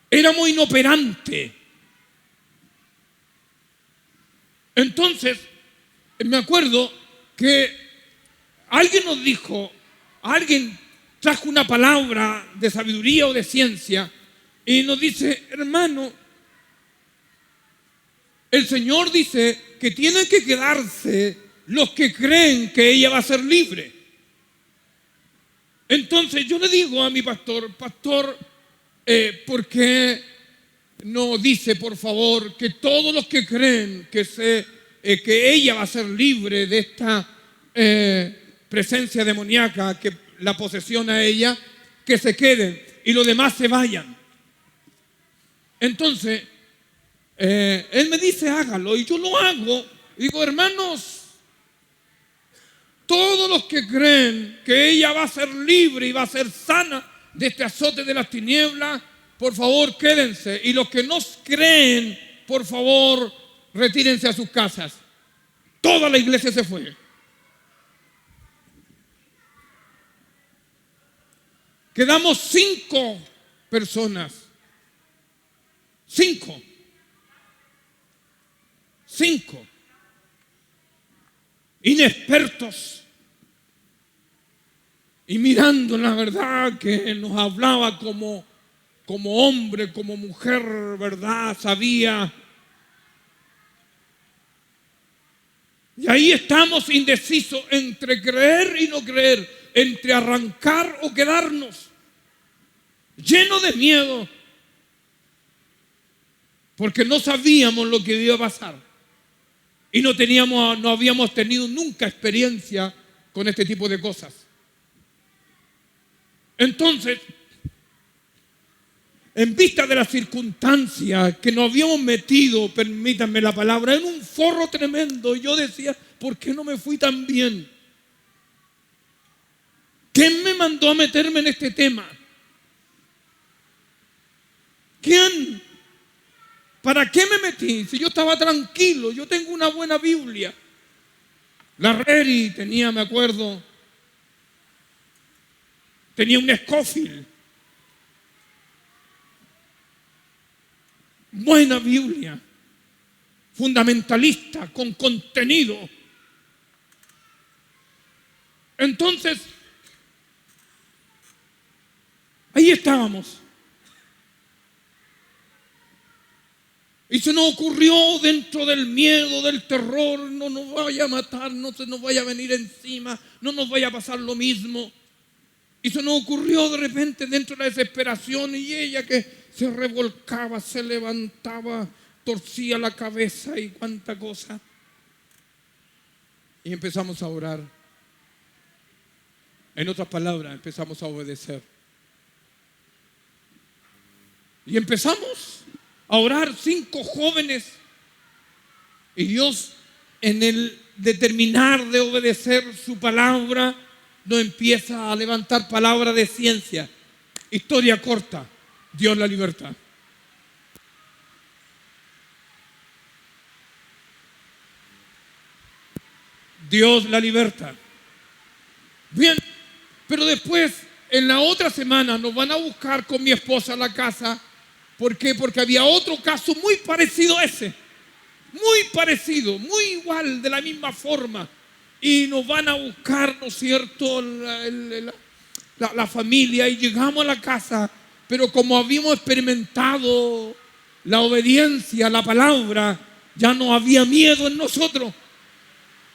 Éramos inoperantes. Entonces, me acuerdo que alguien nos dijo, alguien trajo una palabra de sabiduría o de ciencia y nos dice, hermano, el Señor dice que tienen que quedarse los que creen que ella va a ser libre. Entonces yo le digo a mi pastor, ¿por qué no dice, por favor, que todos los que creen que ella va a ser libre de esta presencia demoníaca, que la posesión a ella, que se queden y los demás se vayan? Entonces, él me dice, hágalo, y yo lo hago. Y digo, hermanos, todos los que creen que ella va a ser libre y va a ser sana de este azote de las tinieblas, por favor, quédense. Y los que no creen, por favor, retírense a sus casas. Toda la iglesia se fue. Quedamos 5 personas. 5. Inexpertos. Y mirando la verdad que nos hablaba como hombre, como mujer, ¿verdad? Sabía. Y ahí estamos indecisos entre creer y no creer, entre arrancar o quedarnos, llenos de miedo, porque no sabíamos lo que iba a pasar y no habíamos tenido nunca experiencia con este tipo de cosas. Entonces, en vista de las circunstancias que nos habíamos metido, permítanme la palabra, en un forro tremendo, yo decía, ¿por qué no me fui tan bien? ¿Quién me mandó a meterme en este tema? ¿Quién? ¿Para qué me metí? Si yo estaba tranquilo, yo tengo una buena Biblia. La Reri tenía, me acuerdo, tenía un Scofield. Buena Biblia, fundamentalista, con contenido. Entonces, ahí estábamos. Y se nos ocurrió dentro del miedo, del terror, no nos vaya a matar, no se nos vaya a venir encima, no nos vaya a pasar lo mismo. Y se nos ocurrió de repente dentro de la desesperación, y ella que se revolcaba, se levantaba, torcía la cabeza y cuánta cosa. Y empezamos a orar. En otras palabras, empezamos a obedecer. Y empezamos a orar 5 jóvenes. Y Dios, en el determinar de obedecer su palabra, nos empieza a levantar palabra de ciencia. Historia corta, Dios la libertad. Dios la libertad. Bien, pero después, en la otra semana, nos van a buscar con mi esposa a la casa. ¿Por qué? Porque había otro caso muy parecido a ese. Muy parecido, muy igual, de la misma forma. Y nos van a buscar, ¿no es cierto?, la familia, y llegamos a la casa, pero como habíamos experimentado la obediencia a la palabra, ya no había miedo en nosotros,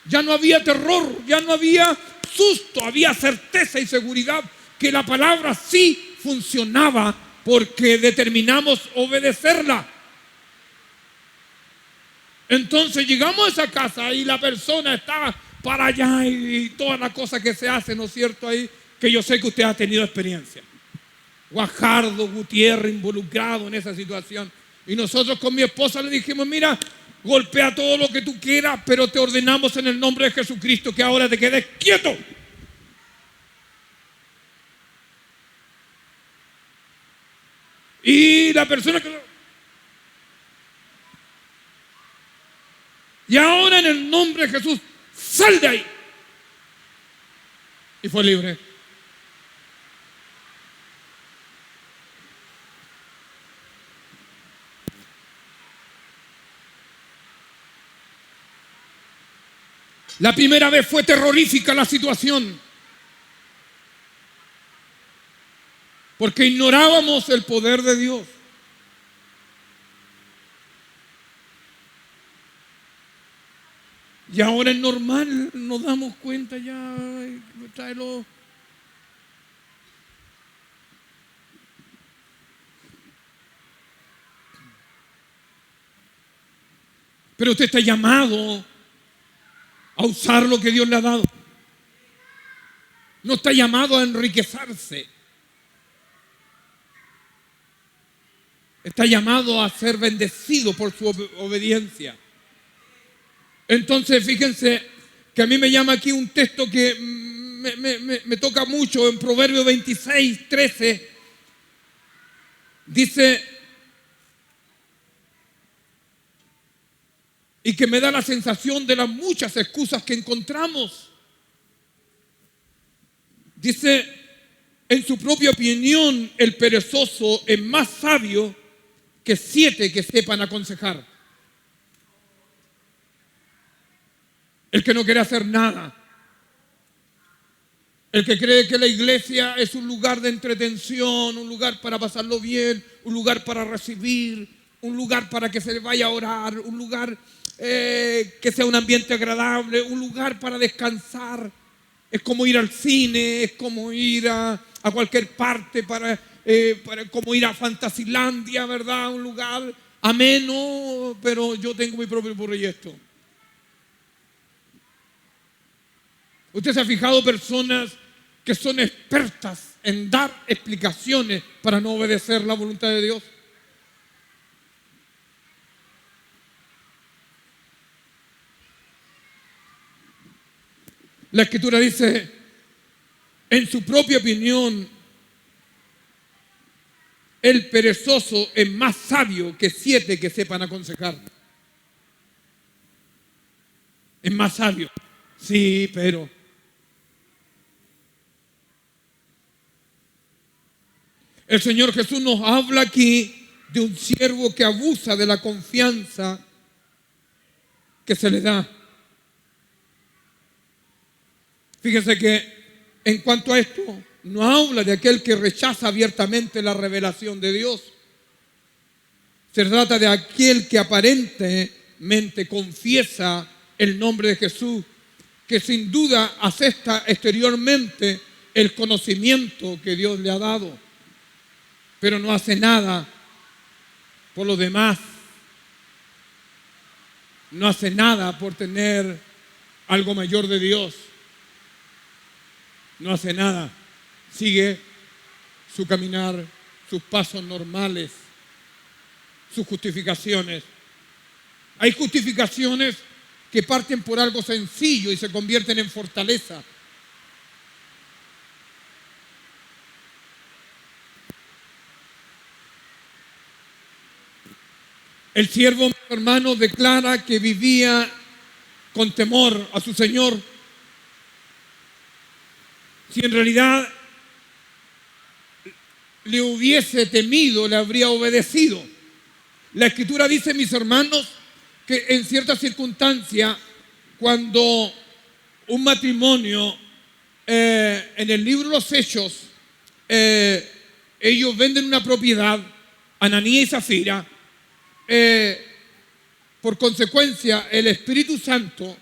ya no había terror, ya no había susto, había certeza y seguridad que la palabra sí funcionaba porque determinamos obedecerla. Entonces llegamos a esa casa y la persona estaba para allá y toda la cosa que se hace, ¿no es cierto? Ahí, que yo sé que usted ha tenido experiencia. Guajardo, Gutiérrez involucrado en esa situación. Y nosotros con mi esposa le dijimos, mira, golpea todo lo que tú quieras, pero te ordenamos en el nombre de Jesucristo que ahora te quedes quieto. Y la persona que... Y ahora en el nombre de Jesús, sal de ahí. Y fue libre. La primera vez fue terrorífica la situación, porque ignorábamos el poder de Dios. Y ahora es normal, nos damos cuenta ya, tráelo. Pero usted está llamado a usar lo que Dios le ha dado. No está llamado a enriquecerse. Está llamado a ser bendecido por su obediencia. Entonces, fíjense que a mí me llama aquí un texto que me toca mucho en Proverbios 26, 13. Dice, y que me da la sensación de las muchas excusas que encontramos. Dice, en su propia opinión, el perezoso es más sabio que 7 que sepan aconsejar. El que no quiere hacer nada. El que cree que la iglesia es un lugar de entretención, un lugar para pasarlo bien, un lugar para recibir, un lugar para que se le vaya a orar, un lugar que sea un ambiente agradable, un lugar para descansar. Es como ir al cine, es como ir a cualquier parte, como ir a Fantasilandia, ¿verdad? Un lugar ameno, pero yo tengo mi propio proyecto. ¿Usted se ha fijado personas que son expertas en dar explicaciones para no obedecer la voluntad de Dios? La Escritura dice, en su propia opinión, el perezoso es más sabio que 7 que sepan aconsejar. Es más sabio. Sí, pero... El Señor Jesús nos habla aquí de un siervo que abusa de la confianza que se le da. Fíjense que en cuanto a esto, no habla de aquel que rechaza abiertamente la revelación de Dios. Se trata de aquel que aparentemente confiesa el nombre de Jesús, que sin duda acepta exteriormente el conocimiento que Dios le ha dado, pero no hace nada por los demás. No hace nada por tener algo mayor de Dios. No hace nada. Sigue su caminar, sus pasos normales, sus justificaciones. Hay justificaciones que parten por algo sencillo y se convierten en fortaleza. El siervo, hermano, declara que vivía con temor a su Señor. Si en realidad le hubiese temido, le habría obedecido. La Escritura dice, mis hermanos, que en ciertas circunstancias, cuando un matrimonio, en el libro de los Hechos, ellos venden una propiedad, Ananías y Zafira, por consecuencia, el Espíritu Santo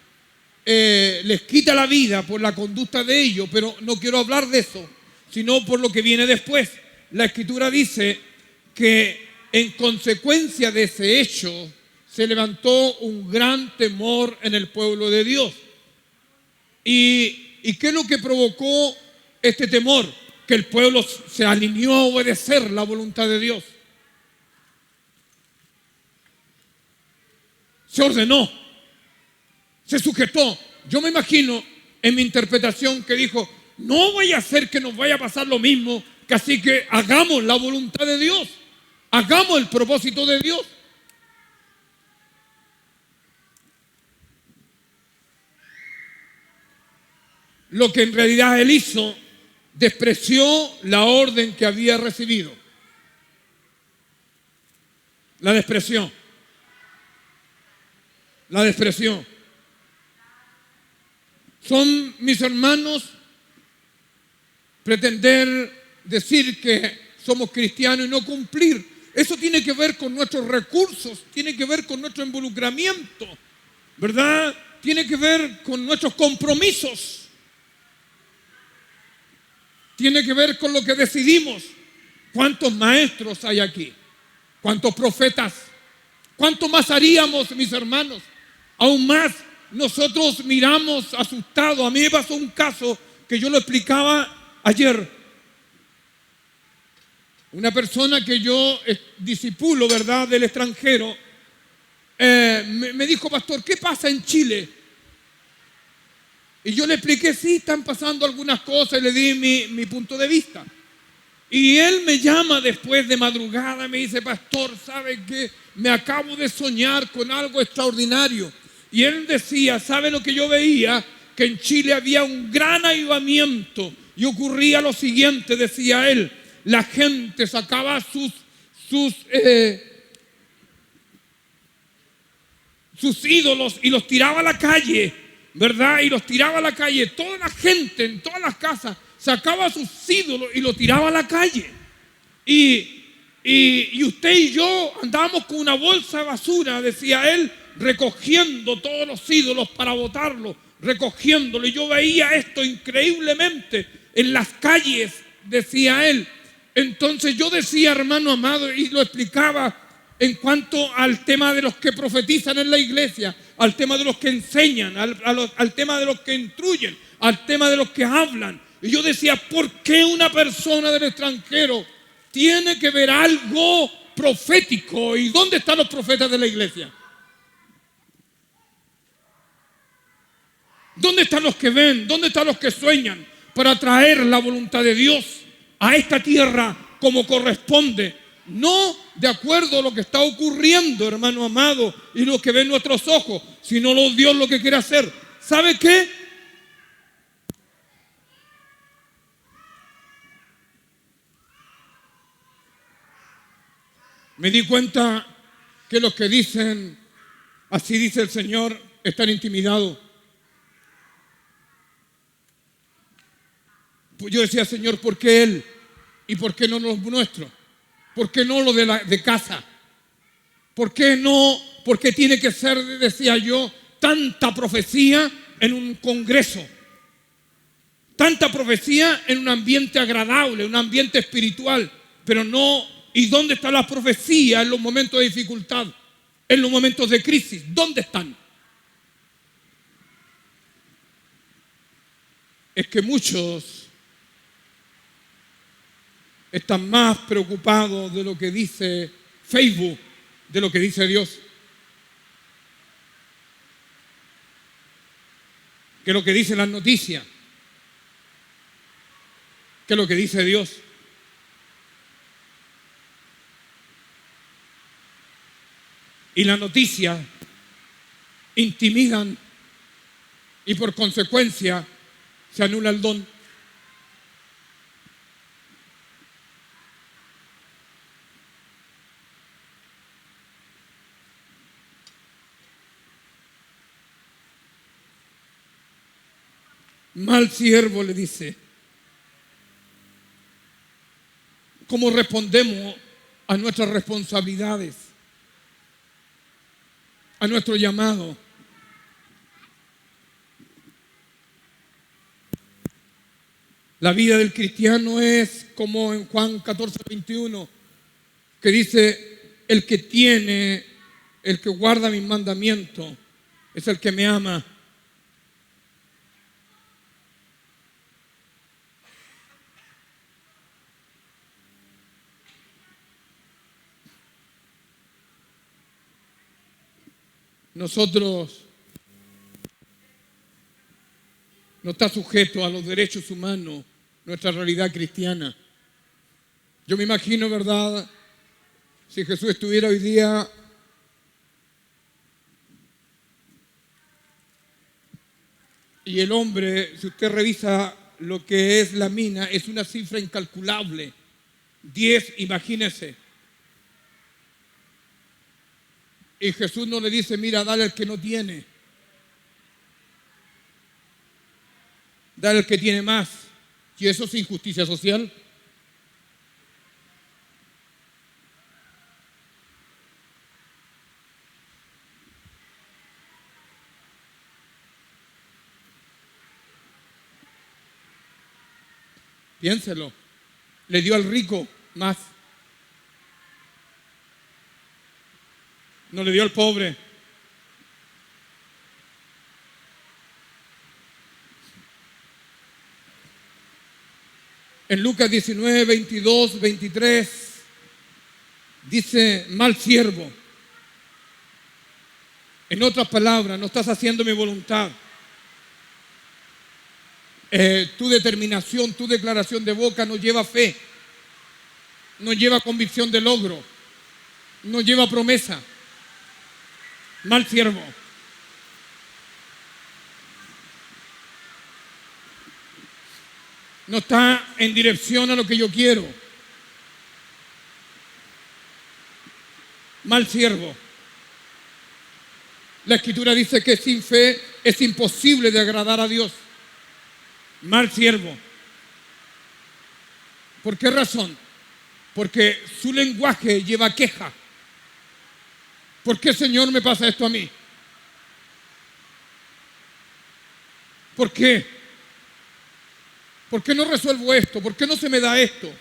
les quita la vida por la conducta de ellos, pero no quiero hablar de eso, sino por lo que viene después. La Escritura dice que en consecuencia de ese hecho se levantó un gran temor en el pueblo de Dios. ¿Y qué es lo que provocó este temor? Que el pueblo se alineó a obedecer la voluntad de Dios. Se ordenó, se sujetó. Yo me imagino en mi interpretación que dijo, no vaya a ser que nos vaya a pasar lo mismo, que así que hagamos la voluntad de Dios, hagamos el propósito de Dios. Lo que en realidad él hizo, despreció la orden que había recibido. La despreció. La despreció. Son, mis hermanos, pretender decir que somos cristianos y no cumplir. Eso tiene que ver con nuestros recursos, tiene que ver con nuestro involucramiento, ¿verdad? Tiene que ver con nuestros compromisos. Tiene que ver con lo que decidimos. ¿Cuántos maestros hay aquí? ¿Cuántos profetas? ¿Cuánto más haríamos, mis hermanos? Aún más, nosotros miramos asustados. A mí me pasó un caso que yo lo explicaba ayer. Una persona que yo discipulo, ¿verdad?, del extranjero, me dijo, pastor, ¿qué pasa en Chile? Y yo le expliqué, sí, están pasando algunas cosas y le di mi punto de vista. Y él me llama después de madrugada y me dice, pastor, ¿sabe qué? Me acabo de soñar con algo extraordinario. Y él decía, ¿sabe lo que yo veía? Que en Chile había un gran avivamiento y ocurría lo siguiente, decía él, la gente sacaba sus ídolos y los tiraba a la calle, ¿verdad? Y los tiraba a la calle. Toda la gente en todas las casas sacaba sus ídolos y los tiraba a la calle. Y usted y yo andábamos con una bolsa de basura, decía él, recogiendo todos los ídolos para botarlos, recogiéndolo. Y yo veía esto increíblemente en las calles, decía él. Entonces yo decía, hermano amado, y lo explicaba en cuanto al tema de los que profetizan en la iglesia, al tema de los que enseñan, al tema de los que instruyen, al tema de los que hablan. Y yo decía, ¿por qué una persona del extranjero tiene que ver algo profético? ¿Y dónde están los profetas de la iglesia? ¿Dónde están los que ven? ¿Dónde están los que sueñan para traer la voluntad de Dios a esta tierra como corresponde? No de acuerdo a lo que está ocurriendo, hermano amado, y lo que ven nuestros ojos, sino Dios lo que quiere hacer. ¿Sabe qué? Me di cuenta que los que dicen, así dice el Señor, están intimidados. Pues yo decía, Señor, ¿por qué Él? ¿Y por qué no los nuestros? ¿Por qué no lo de casa? ¿Por qué no? ¿Por qué tiene que ser, decía yo, tanta profecía en un congreso? Tanta profecía en un ambiente agradable, un ambiente espiritual, pero no. ¿Y dónde está la profecía en los momentos de dificultad? En los momentos de crisis, ¿dónde están? Es que muchos están más preocupados de lo que dice Facebook, de lo que dice Dios, que lo que dicen las noticias, que lo que dice Dios. Y las noticias intimidan y por consecuencia se anula el don. Mal siervo, le dice. ¿Cómo respondemos a nuestras responsabilidades? A nuestro llamado. La vida del cristiano es como en Juan 14:21, que dice, el que guarda mis mandamientos, es el que me ama. Nosotros no está sujeto a los derechos humanos nuestra realidad cristiana. Yo me imagino, ¿verdad? Si Jesús estuviera hoy día y el hombre, si usted revisa lo que es la mina, es una cifra incalculable. 10, imagínese. Y Jesús no le dice, mira, dale al que no tiene. Dale al que tiene más. ¿Y eso es injusticia social? Piénselo. Le dio al rico más. No le dio al pobre. En Lucas 19, 22, 23, dice, mal siervo. En otras palabras, no estás haciendo mi voluntad. Tu determinación, tu declaración de boca no lleva fe, no lleva convicción de logro, no lleva promesa. Mal siervo. No está en dirección a lo que yo quiero. Mal siervo. La Escritura dice que sin fe es imposible de agradar a Dios. Mal siervo. ¿Por qué razón? Porque su lenguaje lleva queja. ¿Por qué, Señor, me pasa esto a mí? ¿Por qué? ¿Por qué no resuelvo esto? ¿Por qué no se me da esto?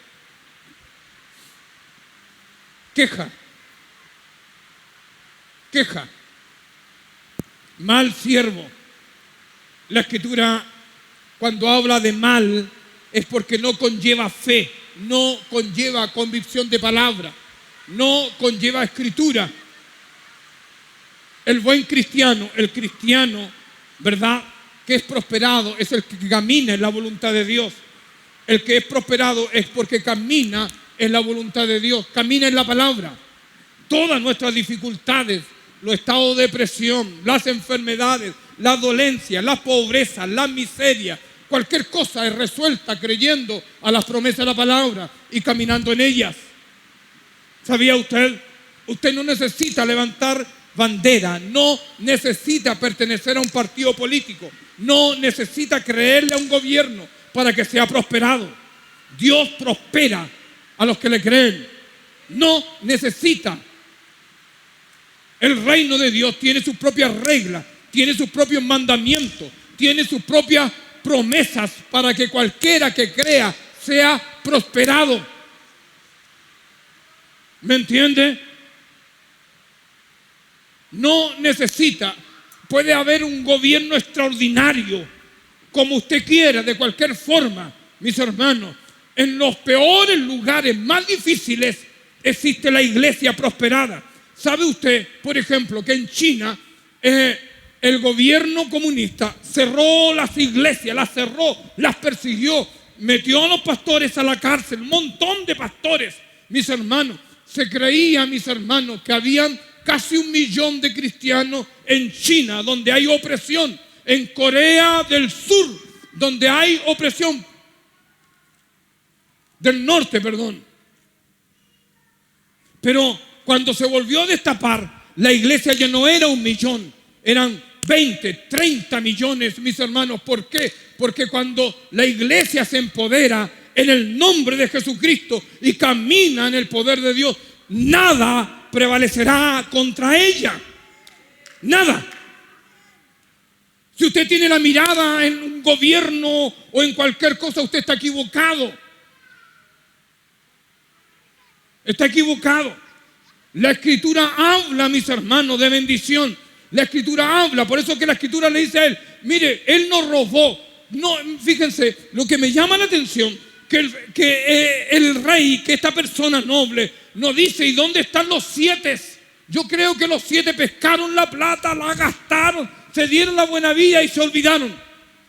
Queja. Queja. Mal siervo. La Escritura, cuando habla de mal, es porque no conlleva fe, no conlleva convicción de palabra, no conlleva escritura. El buen cristiano, el cristiano, ¿verdad?, que es prosperado, es el que camina en la voluntad de Dios. El que es prosperado es porque camina en la voluntad de Dios, camina en la palabra. Todas nuestras dificultades, los estados de depresión, las enfermedades, las dolencias, las pobrezas, las miserias, cualquier cosa es resuelta creyendo a las promesas de la palabra y caminando en ellas. ¿Sabía usted? Usted no necesita levantar bandera, no necesita pertenecer a un partido político, no necesita creerle a un gobierno para que sea prosperado. Dios prospera a los que le creen. No necesita. El reino de Dios tiene sus propias reglas, tiene sus propios mandamientos, tiene sus propias promesas para que cualquiera que crea sea prosperado. ¿Me entiende? No necesita. Puede haber un gobierno extraordinario, como usted quiera, de cualquier forma, mis hermanos. En los peores lugares más difíciles existe la iglesia prosperada. ¿Sabe usted, por ejemplo, que en China el gobierno comunista cerró las iglesias, las cerró, las persiguió, metió a los pastores a la cárcel, un montón de pastores, mis hermanos? Se creía, mis hermanos, que habían casi 1 millón de cristianos en China, donde hay opresión, en Corea del Sur, donde hay opresión, del norte, perdón. Pero cuando se volvió a destapar, la iglesia ya no era 1 millón, eran 20, 30 millones, mis hermanos. ¿Por qué? Porque cuando la iglesia se empodera en el nombre de Jesucristo y camina en el poder de Dios, nada prevalecerá contra ella. Nada. Si usted tiene la mirada en un gobierno o en cualquier cosa, usted está equivocado. Está equivocado. La Escritura habla, mis hermanos, de bendición. La Escritura habla, por eso que la Escritura le dice a él, mire, él no robó. No, fíjense, lo que me llama la atención, que el rey, que esta persona noble, nos dice, ¿y dónde están los 7? Yo creo que los 7 pescaron la plata, la gastaron, se dieron la buena vida y se olvidaron.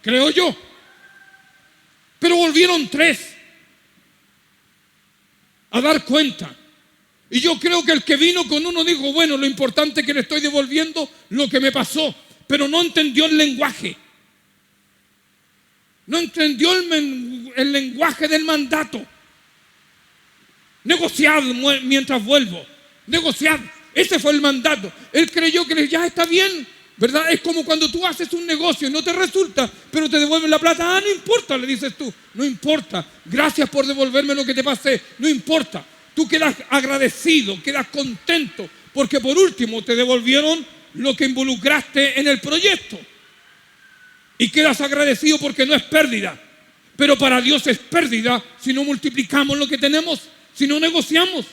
Creo yo. Pero volvieron 3 a dar cuenta. Y yo creo que el que vino con uno dijo, bueno, lo importante es que le estoy devolviendo lo que me pasó. Pero no entendió el lenguaje. No entendió el lenguaje del mandato. Negociad mientras vuelvo. Negociad. Ese fue el mandato. Él creyó que ya está bien, ¿verdad? Es como cuando tú haces un negocio y no te resulta, pero te devuelven la plata. Ah, no importa, le dices tú. No importa. Gracias por devolverme lo que te pasé. No importa. Tú quedas agradecido, quedas contento, porque por último te devolvieron lo que involucraste en el proyecto. Y quedas agradecido porque no es pérdida. Pero para Dios es pérdida si no multiplicamos lo que tenemos, si no negociamos.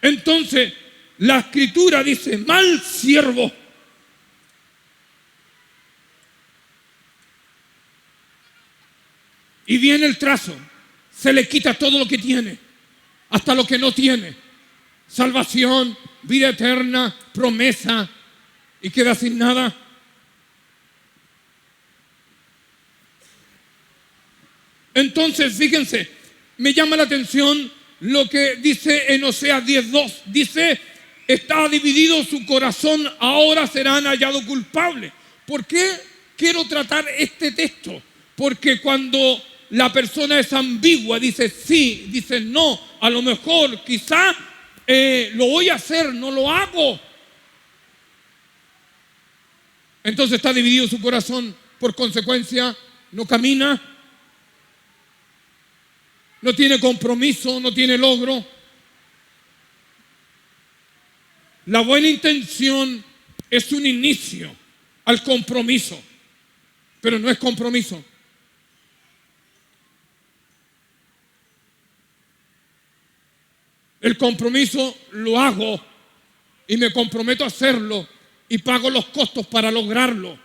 Entonces, la Escritura dice, mal siervo. Y viene el trazo, se le quita todo lo que tiene, hasta lo que no tiene. Salvación, vida eterna, promesa, y queda sin nada. Entonces, fíjense, me llama la atención lo que dice en Oseas 10:2. Dice, está dividido su corazón, ahora serán hallados culpables. ¿Por qué quiero tratar este texto? Porque cuando la persona es ambigua, dice sí, dice no, a lo mejor, quizá lo voy a hacer, no lo hago. Entonces está dividido su corazón, por consecuencia no camina, no tiene compromiso, no tiene logro. La buena intención es un inicio al compromiso, pero no es compromiso. El compromiso lo hago y me comprometo a hacerlo y pago los costos para lograrlo.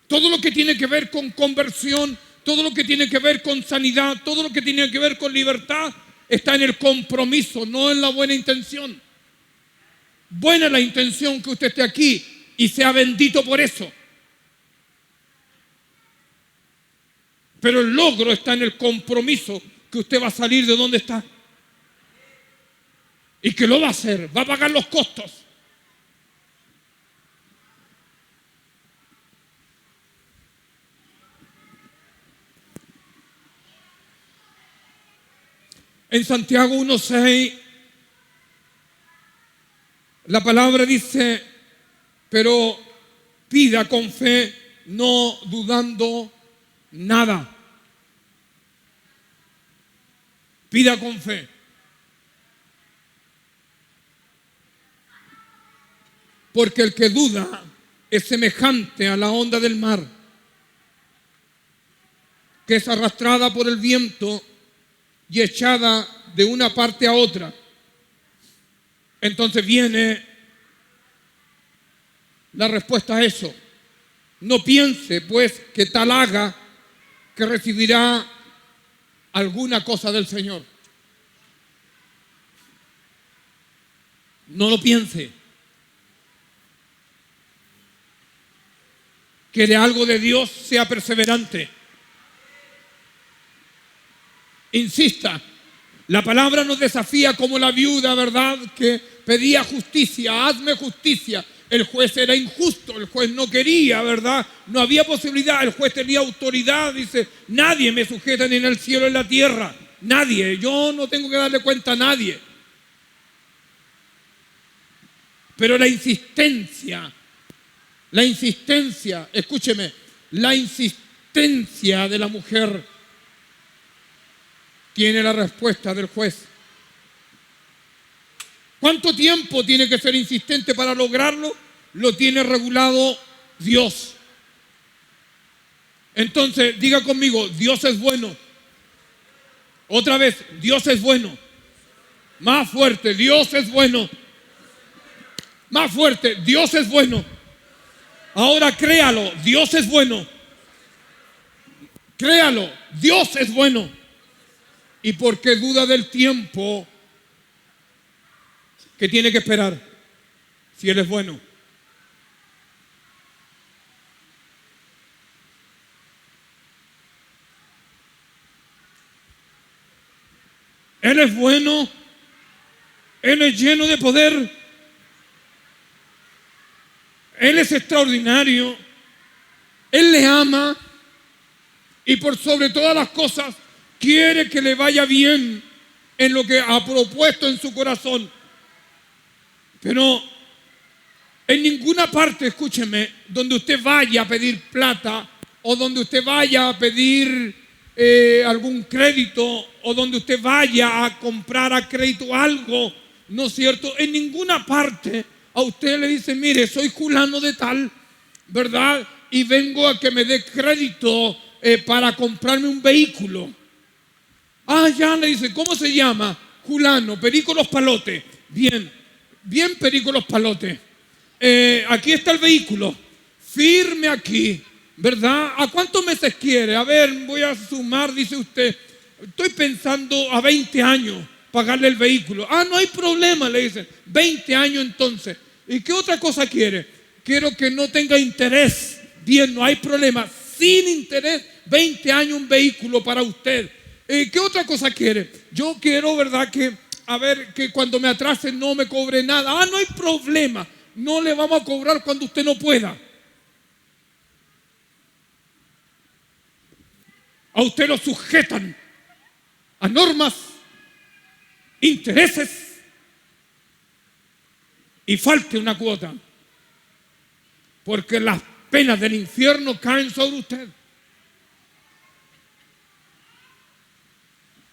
Todo lo que tiene que ver con conversión, todo lo que tiene que ver con sanidad, todo lo que tiene que ver con libertad, está en el compromiso, no en la buena intención. Buena la intención que usted esté aquí y sea bendito por eso. Pero el logro está en el compromiso que usted va a salir de donde está. Y que lo va a hacer, va a pagar los costos. En Santiago 1:6, la palabra dice, pero pida con fe, no dudando nada. Pida con fe. Porque el que duda es semejante a la onda del mar, que es arrastrada por el viento y echada de una parte a otra. Entonces viene la respuesta a eso. No piense, pues, que tal haga que recibirá alguna cosa del Señor. No lo piense. Que de algo de Dios sea perseverante. Insista. La palabra nos desafía como la viuda, ¿verdad?, que pedía justicia, hazme justicia. El juez era injusto, el juez no quería, ¿verdad? No había posibilidad, el juez tenía autoridad, dice, nadie me sujeta ni en el cielo ni en la tierra, nadie, yo no tengo que darle cuenta a nadie. Pero la insistencia, escúcheme, la insistencia de la mujer tiene la respuesta del juez. ¿Cuánto tiempo tiene que ser insistente para lograrlo? Lo tiene regulado Dios. Entonces, diga conmigo, Dios es bueno. Otra vez, Dios es bueno. Más fuerte, Dios es bueno. Más fuerte, Dios es bueno. Ahora créalo, Dios es bueno. Créalo, Dios es bueno. ¿Y por qué duda del tiempo que tiene que esperar si Él es bueno? Él es bueno, Él es lleno de poder, Él es extraordinario, Él le ama y por sobre todas las cosas quiere que le vaya bien en lo que ha propuesto en su corazón. Pero en ninguna parte, escúcheme, donde usted vaya a pedir plata o donde usted vaya a pedir algún crédito o donde usted vaya a comprar a crédito algo, ¿no es cierto? En ninguna parte a usted le dice, mire, soy fulano de tal, ¿verdad? Y vengo a que me dé crédito para comprarme un vehículo. Ah, ya le dice, ¿cómo se llama? Fulano, Perico Los Palotes. Bien, bien Perico Los Palotes. Aquí está el vehículo. Firme aquí, ¿verdad? ¿A cuántos meses quiere? A ver, voy a sumar, dice usted. Estoy pensando a 20 años pagarle el vehículo. Ah, no hay problema, le dicen. 20 años entonces. ¿Y qué otra cosa quiere? Quiero que no tenga interés. Bien, no hay problema. Sin interés, 20 años un vehículo para usted. ¿Qué otra cosa quiere? Yo quiero, ¿verdad? Que cuando me atrase no me cobre nada. Ah, no hay problema. No le vamos a cobrar cuando usted no pueda. A usted lo sujetan a normas, intereses y falte una cuota. Porque las penas del infierno caen sobre usted.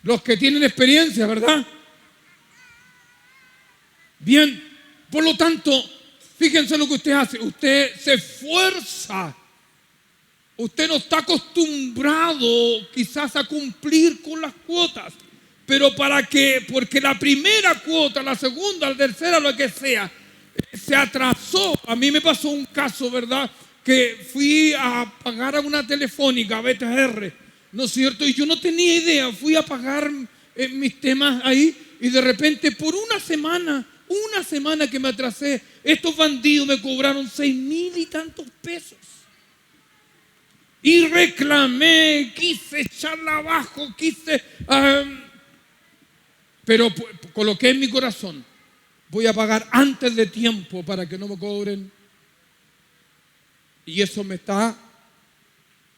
Los que tienen experiencia, ¿verdad? Bien, por lo tanto, fíjense lo que usted hace. Usted se esfuerza. Usted no está acostumbrado quizás a cumplir con las cuotas. Pero porque la primera cuota, la segunda, la tercera, lo que sea, se atrasó. A mí me pasó un caso, ¿verdad? Que fui a pagar a una telefónica, a BTR, ¿no es cierto? Y yo no tenía idea, fui a pagar mis temas ahí y de repente por una semana que me atrasé, estos bandidos me cobraron 6,000 y tantos pesos. Y reclamé, quise echarla abajo, pero coloqué en mi corazón, voy a pagar antes de tiempo para que no me cobren. Y eso me está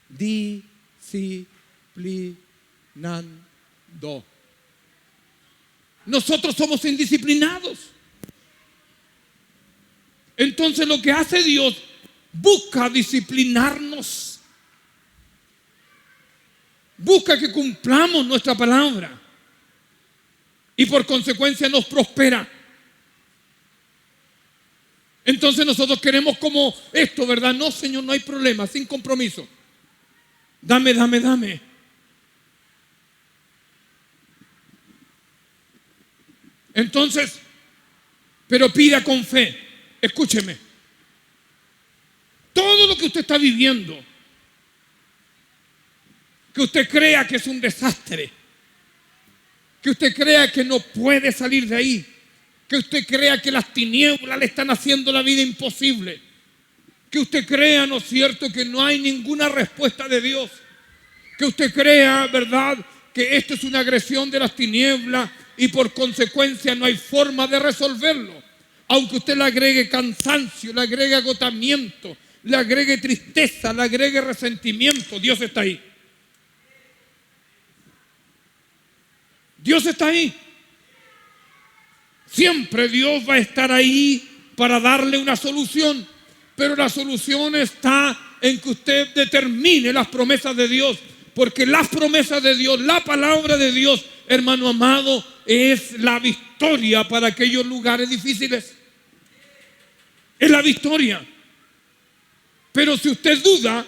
disciplinando. Nosotros somos indisciplinados. Entonces lo que hace Dios, busca disciplinarnos. Busca que cumplamos nuestra palabra. Y por consecuencia nos prospera. Entonces nosotros queremos como esto, ¿verdad? No, Señor, no hay problema, sin compromiso. Dame. Entonces, pero pida con fe. Escúcheme. Todo lo que usted está viviendo, que usted crea que es un desastre, que usted crea que no puede salir de ahí, que usted crea que las tinieblas le están haciendo la vida imposible, que usted crea, ¿no es cierto?, que no hay ninguna respuesta de Dios, que usted crea, ¿verdad?, que esto es una agresión de las tinieblas y por consecuencia no hay forma de resolverlo. Aunque usted le agregue cansancio, le agregue agotamiento, le agregue tristeza, le agregue resentimiento, Dios está ahí. Dios está ahí. Siempre Dios va a estar ahí para darle una solución. Pero la solución está en que usted determine las promesas de Dios. Porque las promesas de Dios, la palabra de Dios, hermano amado, es la victoria para aquellos lugares difíciles. Es la victoria. Pero si usted duda,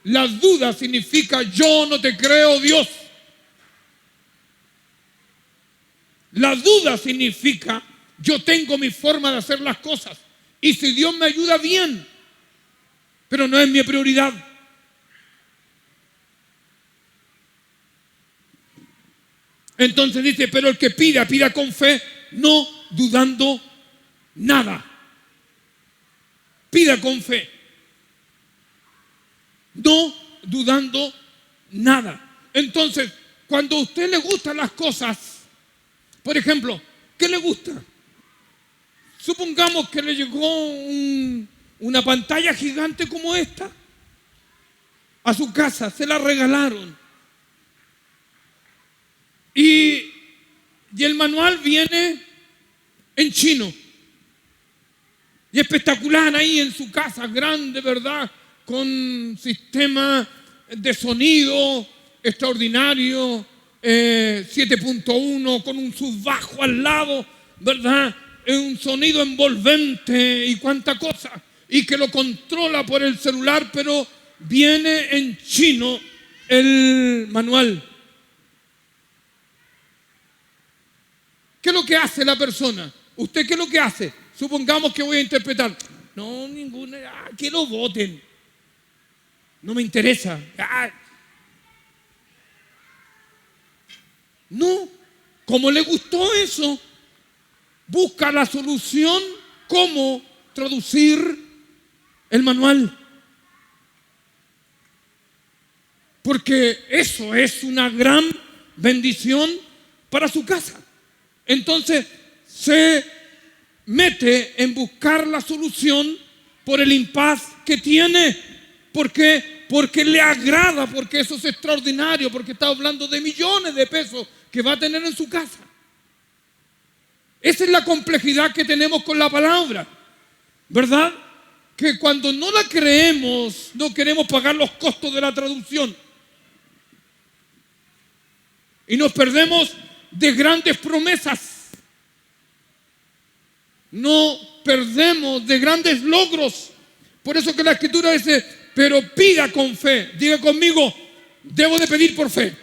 la duda significa yo no te creo, Dios. La duda significa yo tengo mi forma de hacer las cosas. Y si Dios me ayuda, bien. Pero no es mi prioridad. Entonces dice, pero el que pida, pida con fe, no dudando nada. Pida con fe. No dudando nada. Entonces, cuando a usted le gustan las cosas, por ejemplo, ¿qué le gusta? Supongamos que le llegó una pantalla gigante como esta a su casa, se la regalaron. Y el manual viene en chino. Y espectacular ahí en su casa, grande, ¿verdad? Con sistema de sonido extraordinario, 7.1, con un subbajo al lado, ¿verdad? Un sonido envolvente y cuánta cosa. Y que lo controla por el celular, pero viene en chino el manual. ¿Qué es lo que hace la persona? ¿Usted qué es lo que hace? Supongamos que voy a interpretar. No, ninguna. Que lo voten. No me interesa. No. Como le gustó eso, busca la solución, cómo traducir el manual. Porque eso es una gran bendición para su casa. Entonces se mete en buscar la solución por el impas que tiene. ¿Por qué? Porque le agrada, porque eso es extraordinario, porque está hablando de millones de pesos que va a tener en su casa. Esa es la complejidad que tenemos con la palabra, ¿verdad? Que cuando no la creemos, no queremos pagar los costos de la traducción. Y nos perdemos de grandes promesas. No perdemos de grandes logros. Por eso que la Escritura dice, pero pida con fe. Diga conmigo, debo de pedir por fe.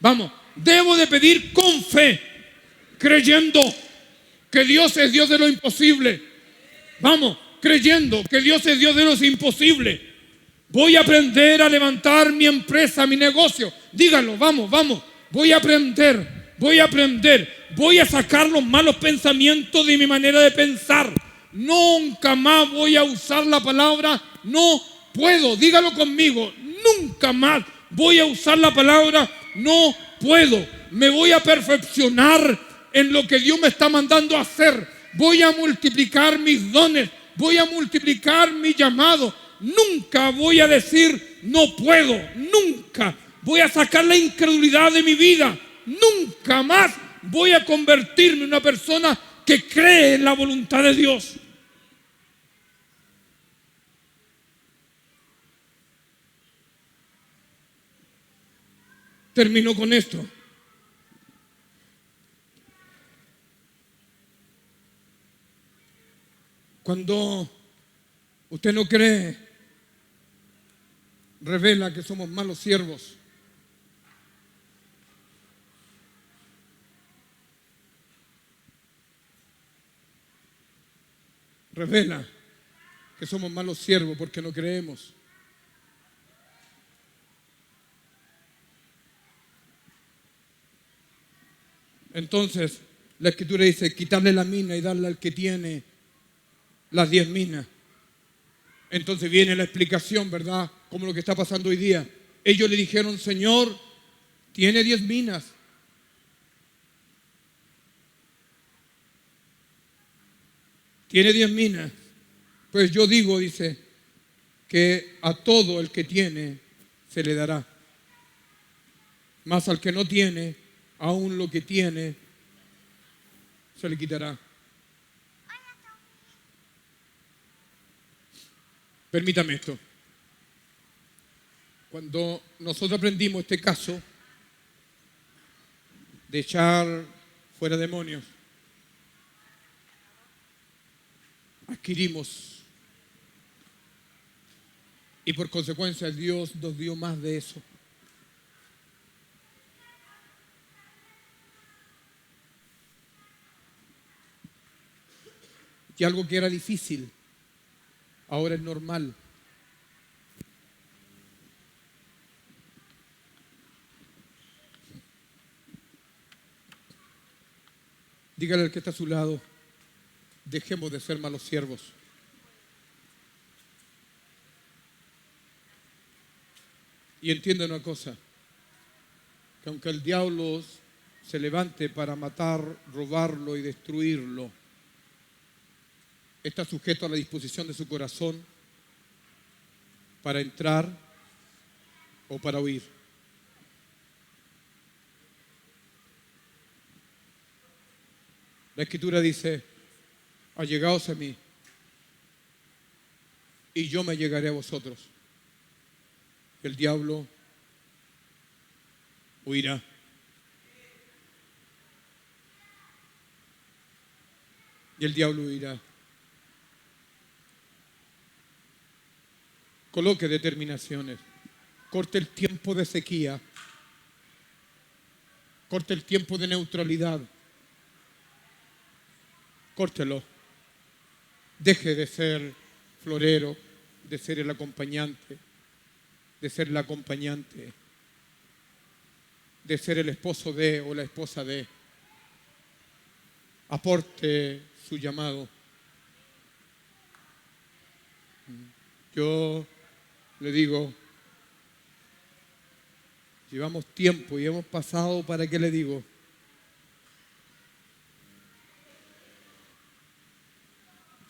Vamos, debo de pedir con fe, creyendo que Dios es Dios de lo imposible. Vamos, creyendo que Dios es Dios de lo imposible. Voy a aprender a levantar mi empresa, mi negocio. Díganlo, vamos, vamos. Voy a aprender, voy a sacar los malos pensamientos de mi manera de pensar. Nunca más voy a usar la palabra no puedo. Dígalo conmigo, nunca más voy a usar la palabra no puedo. Me voy a perfeccionar en lo que Dios me está mandando a hacer. Voy a multiplicar mis dones, voy a multiplicar mi llamado. Nunca voy a decir no puedo, nunca. Voy a sacar la incredulidad de mi vida. Nunca más voy a convertirme en una persona que cree en la voluntad de Dios. Termino con esto. Cuando usted no cree, revela que somos malos siervos. Revela que somos malos siervos porque no creemos. Entonces, la Escritura dice, quitarle la mina y darle al que tiene las 10 minas. Entonces viene la explicación, ¿verdad? Como lo que está pasando hoy día. Ellos le dijeron, Señor, tiene 10 minas. Tiene 10 minas. Pues yo digo, dice, que a todo el que tiene se le dará. Mas al que no tiene, aún lo que tiene se le quitará. Permítame esto. Cuando nosotros aprendimos este caso de echar fuera demonios. Adquirimos. Y por consecuencia Dios nos dio más de eso. Y algo que era difícil, ahora es normal. Dígale al que está a su lado, dejemos de ser malos siervos. Y entienda una cosa, que aunque el diablo se levante para matar, robarlo y destruirlo, está sujeto a la disposición de su corazón para entrar o para huir. La Escritura dice, allegaos a mí y yo me llegaré a vosotros. El diablo huirá. Y el diablo huirá. Coloque determinaciones. Corte el tiempo de sequía. Corte el tiempo de neutralidad. Córtelo. Deje de ser florero, de ser el acompañante, de ser la acompañante, de ser el esposo de o la esposa de. Aporte su llamado. Yo le digo, llevamos tiempo y hemos pasado, ¿para qué le digo?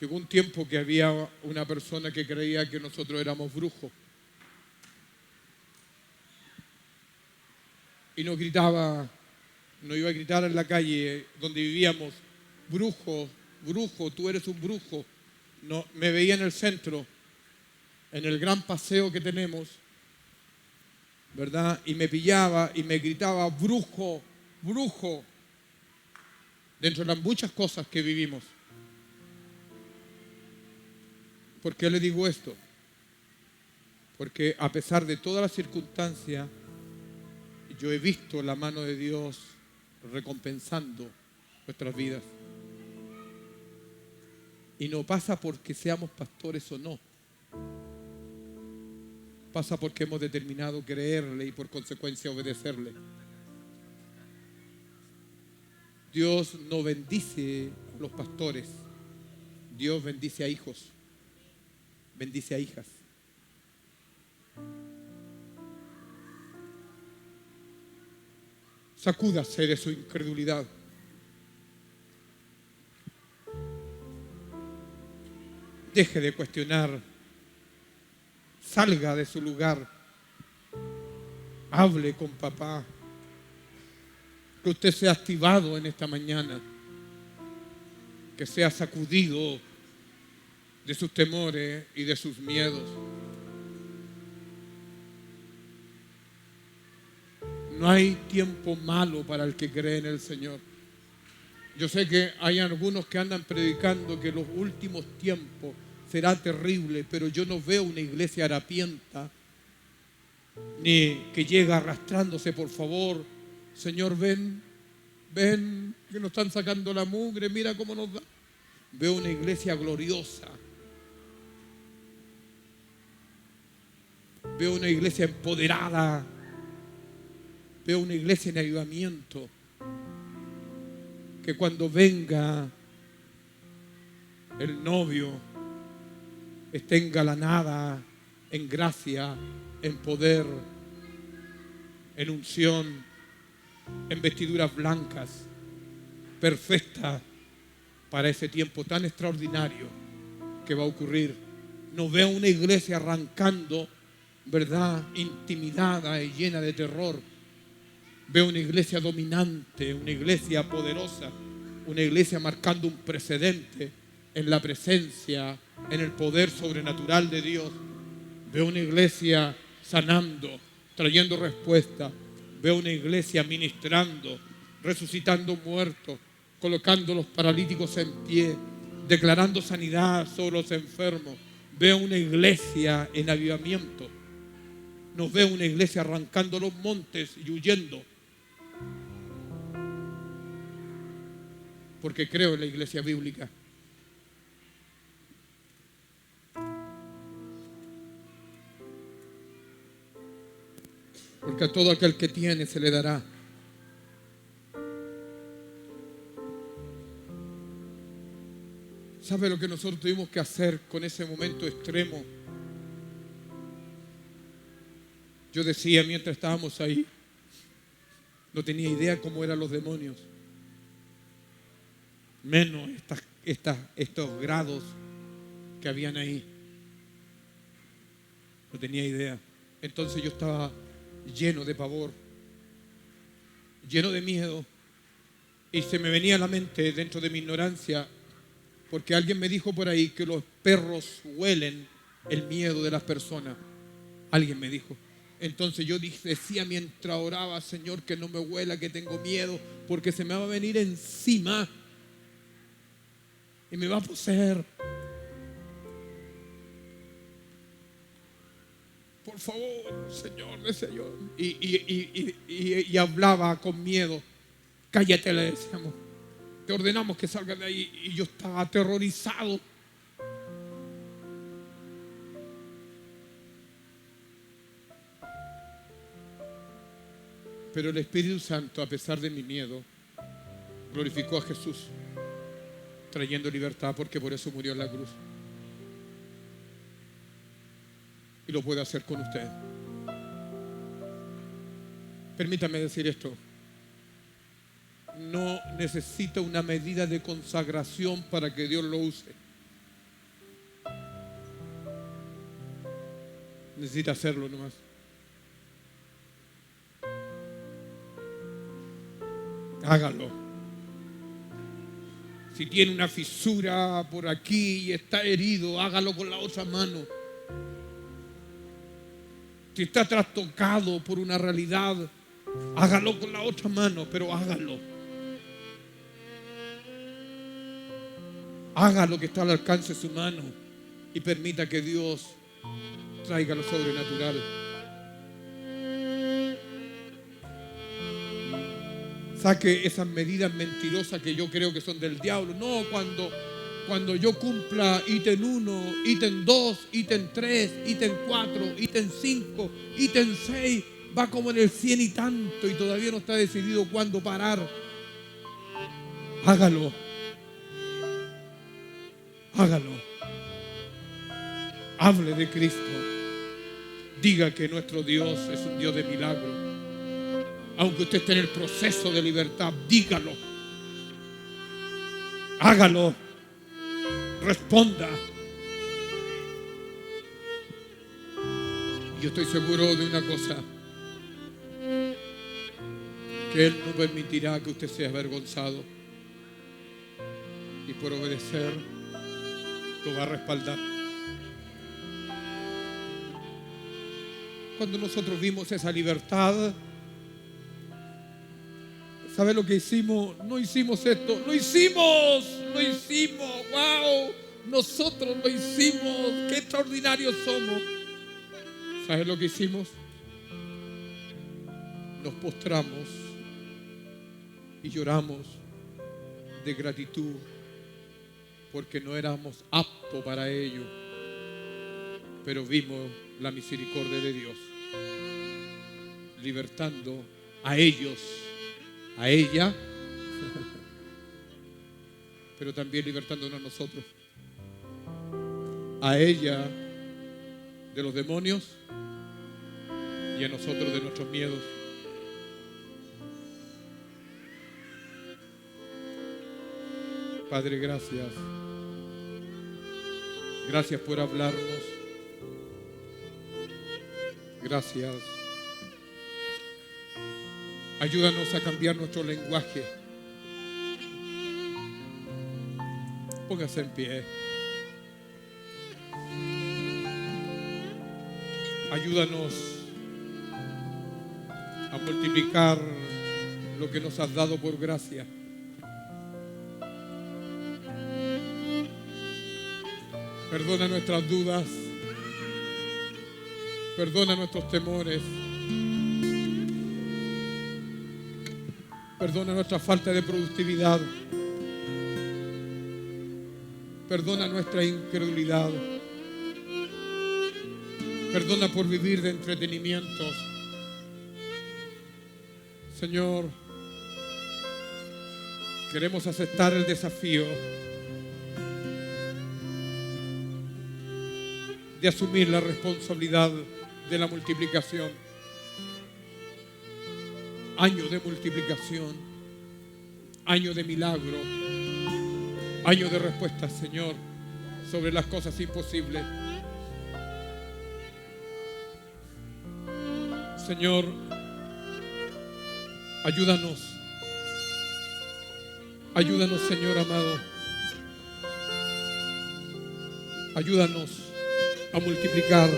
Llegó un tiempo que había una persona que creía que nosotros éramos brujos. Y nos gritaba, nos iba a gritar en la calle donde vivíamos, brujo, brujo, tú eres un brujo. No, me veía en el centro, en el gran paseo que tenemos, ¿verdad? Y me pillaba y me gritaba, brujo, brujo, dentro de las muchas cosas que vivimos. ¿Por qué le digo esto? Porque a pesar de todas las circunstancias, yo he visto la mano de Dios recompensando nuestras vidas. Y no pasa porque seamos pastores o no. Pasa porque hemos determinado creerle y por consecuencia obedecerle. Dios no bendice a los pastores. Dios bendice a hijos. Bendice a hijas. Sacúdase de su incredulidad. Deje de cuestionar. Salga de su lugar. Hable con papá. Que usted sea activado en esta mañana. Que sea sacudido de sus temores y de sus miedos. No hay tiempo malo para el que cree en el Señor. Yo sé que hay algunos que andan predicando que los últimos tiempos será terrible, pero yo no veo una iglesia harapienta, ni que llega arrastrándose, por favor. Señor, ven, ven, que nos están sacando la mugre, mira cómo nos da. Veo una iglesia gloriosa. Veo una iglesia empoderada. Veo una iglesia en avivamiento. Que cuando venga el novio esté engalanada en gracia, en poder, en unción, en vestiduras blancas, perfecta para ese tiempo tan extraordinario que va a ocurrir. No veo una iglesia arrancando, ¿verdad?, intimidada y llena de terror. Veo una iglesia dominante, una iglesia poderosa, una iglesia marcando un precedente en la presencia, en el poder sobrenatural de Dios. Veo una iglesia sanando, trayendo respuesta. Veo una iglesia ministrando, resucitando muertos, colocando los paralíticos en pie, declarando sanidad sobre los enfermos. Veo una iglesia en avivamiento. No veo una iglesia arrancando los montes y huyendo. Porque creo en la iglesia bíblica. Porque a todo aquel que tiene se le dará. ¿Sabe lo que nosotros tuvimos que hacer con ese momento extremo? Yo decía mientras estábamos ahí, no tenía idea cómo eran los demonios. Menos estos grados que habían ahí. No tenía idea. Entonces yo estaba lleno de pavor, lleno de miedo, y se me venía a la mente dentro de mi ignorancia, porque alguien me dijo por ahí que los perros huelen el miedo de las personas. Alguien me dijo. Entonces yo decía mientras oraba, Señor, que no me huela, que tengo miedo, porque se me va a venir encima y me va a poseer. Por favor, Señor, decía yo. Y hablaba con miedo. Cállate, le decíamos. Te ordenamos que salgas de ahí. Y yo estaba aterrorizado. Pero el Espíritu Santo, a pesar de mi miedo, glorificó a Jesús, trayendo libertad, porque por eso murió en la cruz. Y lo puede hacer con usted. Permítame decir esto. No necesita una medida de consagración para que Dios lo use. Necesita hacerlo nomás. Hágalo. Si tiene una fisura por aquí y está herido, hágalo con la otra mano. Si está trastocado por una realidad, hágalo con la otra mano, pero hágalo. Haga lo que está al alcance de su mano y permita que Dios traiga lo sobrenatural. Saque esas medidas mentirosas que yo creo que son del diablo. No, cuando yo cumpla ítem 1, ítem 2, ítem 3, ítem 4, ítem 5, ítem 6, va como en el 100 y tanto y todavía no está decidido cuándo parar. Hágalo. Hágalo. Hable de Cristo. Diga que nuestro Dios es un Dios de milagro. Aunque usted esté en el proceso de libertad, dígalo. Hágalo. Responda. Yo estoy seguro de una cosa, que Él no permitirá que usted sea avergonzado, y por obedecer lo va a respaldar. Cuando nosotros vimos esa libertad, ¿sabe lo que hicimos? No hicimos esto, lo hicimos, wow, nosotros lo hicimos, qué extraordinarios somos. ¿Sabe lo que hicimos? Nos postramos y lloramos de gratitud, porque no éramos aptos para ello, pero vimos la misericordia de Dios, libertando a ellos, a ella, pero también libertándonos a nosotros, a ella de los demonios y a nosotros de nuestros miedos. Padre, gracias. Gracias por hablarnos. Gracias. Ayúdanos a cambiar nuestro lenguaje. Póngase en pie. Ayúdanos a multiplicar lo que nos has dado por gracia. Perdona nuestras dudas, perdona nuestros temores, perdona nuestra falta de productividad, perdona nuestra incredulidad, perdona por vivir de entretenimientos. Señor, queremos aceptar el desafío de asumir la responsabilidad de la multiplicación. Año de multiplicación, año de milagro, año de respuestas, Señor, sobre las cosas imposibles. Señor, ayúdanos, Señor amado, ayúdanos a multiplicar.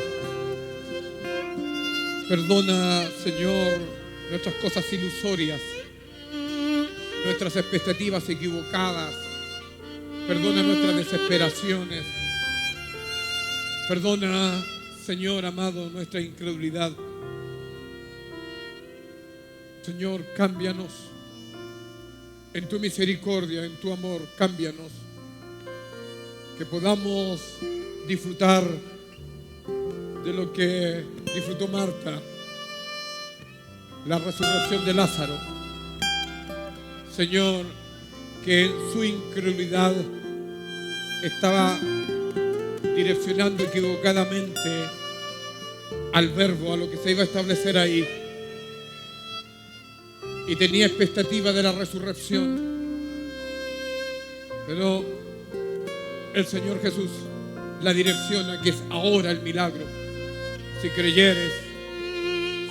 Perdona, Señor, nuestras cosas ilusorias, nuestras expectativas equivocadas. Perdona nuestras desesperaciones. Perdona, Señor amado, nuestra incredulidad. Señor, cámbianos en tu misericordia, en tu amor, cámbianos. Que podamos disfrutar de lo que disfrutó Marta, la resurrección de Lázaro. Señor, que en su incredulidad estaba direccionando equivocadamente al verbo, a lo que se iba a establecer ahí, y tenía expectativa de la resurrección, pero el Señor Jesús la direcciona, que es ahora el milagro. Si creyeres,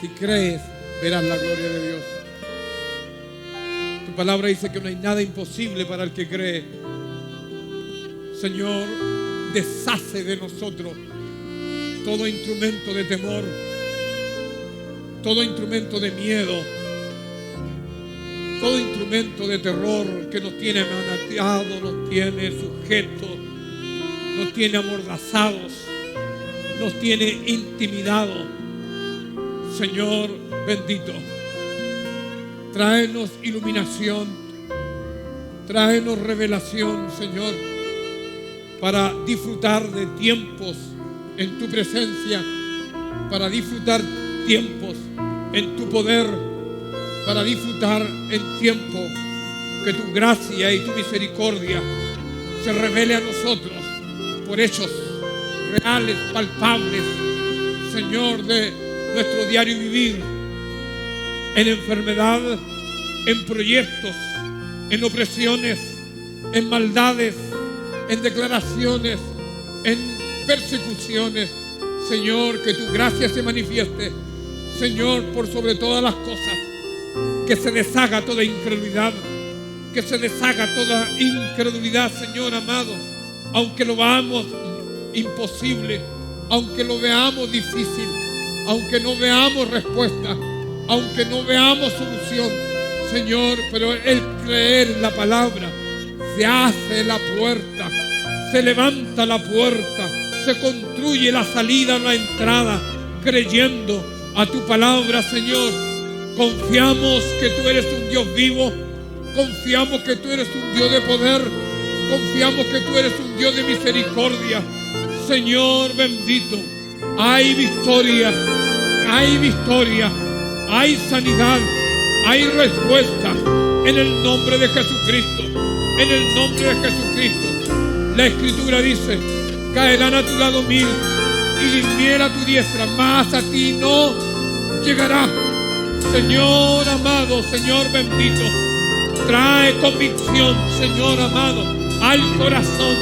si crees, verás la gloria de Dios. Tu palabra dice que no hay nada imposible para el que cree. Señor, deshace de nosotros todo instrumento de temor, todo instrumento de miedo, todo instrumento de terror que nos tiene manateados, nos tiene sujetos, nos tiene amordazados, nos tiene intimidados. Señor bendito, tráenos iluminación, tráenos revelación, Señor, para disfrutar de tiempos en tu presencia, para disfrutar tiempos en tu poder, para disfrutar en tiempo que tu gracia y tu misericordia se revele a nosotros por hechos reales, palpables, Señor, de nuestro diario vivir, en enfermedad, en proyectos, en opresiones, en maldades, en declaraciones, en persecuciones. Señor, que tu gracia se manifieste, Señor, por sobre todas las cosas. Que se deshaga toda incredulidad, que se deshaga toda incredulidad, Señor amado, aunque lo veamos imposible, aunque lo veamos difícil, aunque no veamos respuesta, aunque no veamos solución, Señor, pero el creer en la palabra, se hace la puerta, se levanta la puerta, se construye la salida, la entrada, creyendo a tu palabra, Señor. Confiamos que tú eres un Dios vivo, confiamos que tú eres un Dios de poder, confiamos que tú eres un Dios de misericordia. Señor bendito, hay victoria, hay sanidad, hay respuesta en el nombre de Jesucristo, en el nombre de Jesucristo. La Escritura dice, caerán a tu lado 1000 y 10.000 a tu diestra, mas a ti no llegará. Señor amado, Señor bendito, trae convicción, Señor amado, al corazón,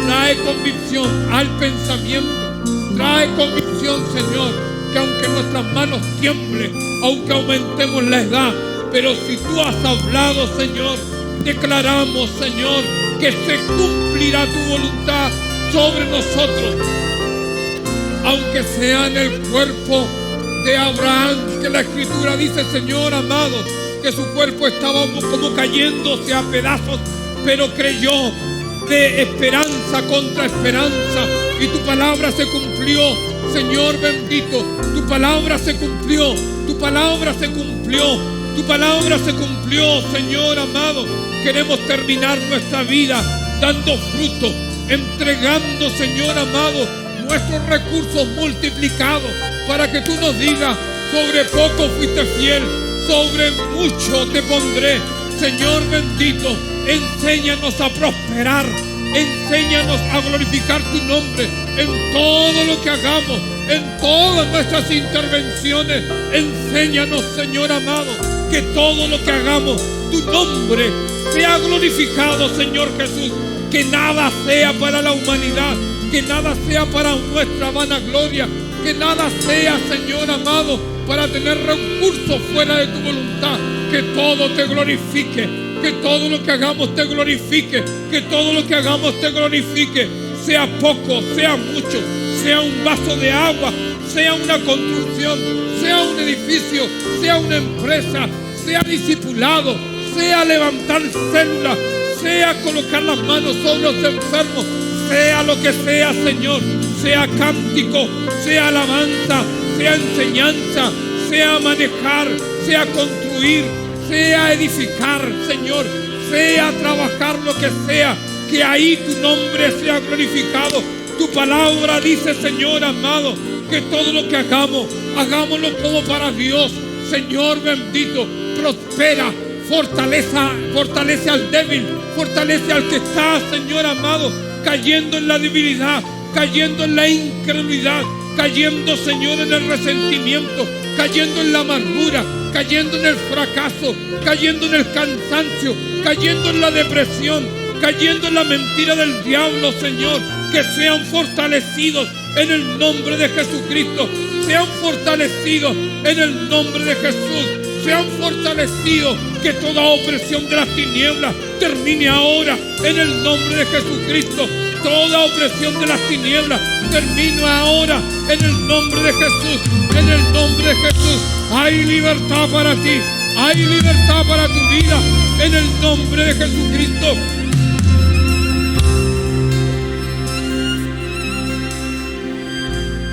trae convicción al pensamiento, trae convicción, Señor, que aunque nuestras manos tiemblen, aunque aumentemos la edad, pero si tú has hablado, Señor, declaramos, Señor, que se cumplirá tu voluntad sobre nosotros, aunque sea en el cuerpo de Abraham, que la Escritura dice, Señor amado, que su cuerpo estaba como cayéndose a pedazos, pero creyó de esperanza contra esperanza, y tu palabra se cumplió, Señor bendito. Tu palabra se cumplió, tu palabra se cumplió, tu palabra se cumplió, Señor amado. Queremos terminar nuestra vida dando fruto, entregando, Señor amado, nuestros recursos multiplicados, para que tú nos digas: sobre poco fuiste fiel, sobre mucho te pondré. Señor bendito, enséñanos a prosperar, enséñanos a glorificar tu nombre en todo lo que hagamos, en todas nuestras intervenciones. Enséñanos, Señor amado, que todo lo que hagamos, tu nombre sea glorificado, Señor Jesús. Que nada sea para la humanidad, que nada sea para nuestra vanagloria, que nada sea, Señor amado, para tener recursos fuera de tu voluntad. Que todo te glorifique, que todo lo que hagamos te glorifique, que todo lo que hagamos te glorifique. Sea poco, sea mucho, sea un vaso de agua, sea una construcción, sea un edificio, sea una empresa, sea discipulado, sea levantar células, sea colocar las manos sobre los enfermos, sea lo que sea, Señor, sea cántico, sea alabanza, sea enseñanza, sea manejar, sea construir, sea edificar, Señor, sea trabajar, lo que sea, que ahí tu nombre sea glorificado. Tu palabra dice, Señor amado, que todo lo que hagamos, hagámoslo como para Dios. Señor bendito, prospera, fortalece al débil, fortalece al que está, Señor amado, cayendo en la debilidad, cayendo en la incredulidad, cayendo, Señor, en el resentimiento, cayendo en la amargura, cayendo en el fracaso, cayendo en el cansancio, cayendo en la depresión, cayendo en la mentira del diablo, Señor. Que sean fortalecidos en el nombre de Jesucristo, sean fortalecidos en el nombre de Jesús, sean fortalecidos. Que toda opresión de las tinieblas termine ahora en el nombre de Jesucristo. Toda opresión de las tinieblas termine ahora en el nombre de Jesús. En el nombre de Jesús hay libertad para ti, hay libertad para tu vida, en el nombre de Jesucristo.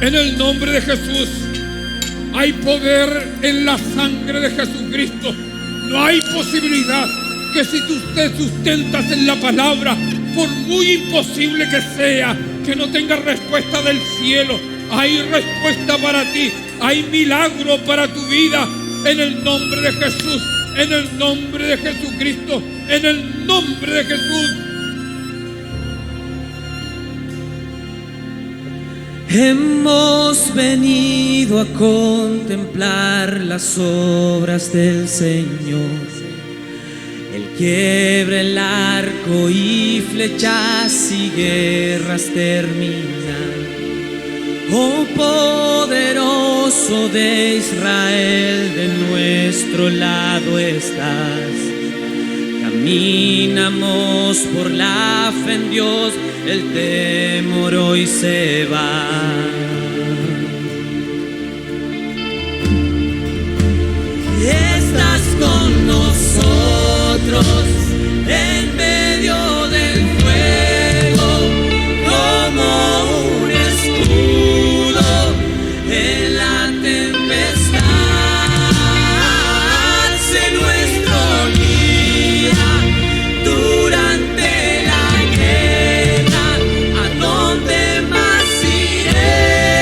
En el nombre de Jesús hay poder en la sangre de Jesucristo. No hay posibilidad que si tú te sustentas en la palabra, por muy imposible que sea, que no tenga respuesta del cielo. Hay respuesta para ti, hay milagro para tu vida, en el nombre de Jesús, en el nombre de Jesucristo, en el nombre de Jesús. Hemos venido a contemplar las obras del Señor. Él quiebra el arco y flechas y guerras termina. Oh poderoso de Israel, de nuestro lado estás. Caminamos por la fe en Dios, el temor hoy se va. Estás con nosotros en medio del fuego, como un escudo en la tempestad. Sé nuestro guía durante. ¿A dónde más iré?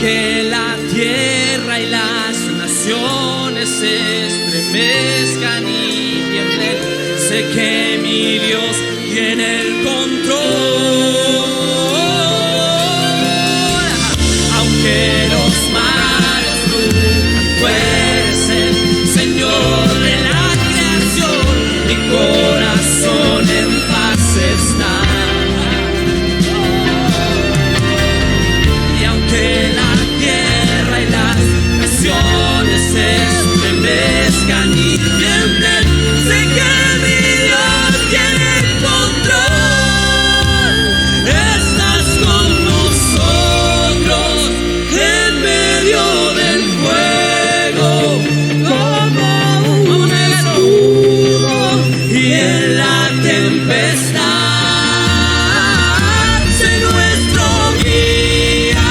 aunque la tierra y las naciones se estremezcan y tiemblen, sé que mi Dios tiene el control. Aunque los mares rujan, tú eres el Señor de la creación, mi corazón en paz está. Y aunque la tierra y las naciones se estremezcan y tiemblen, sé que mi Dios tiene el control. Estás con nosotros en medio del fuego, como un escudo, y en la tempestad. Sé nuestro guía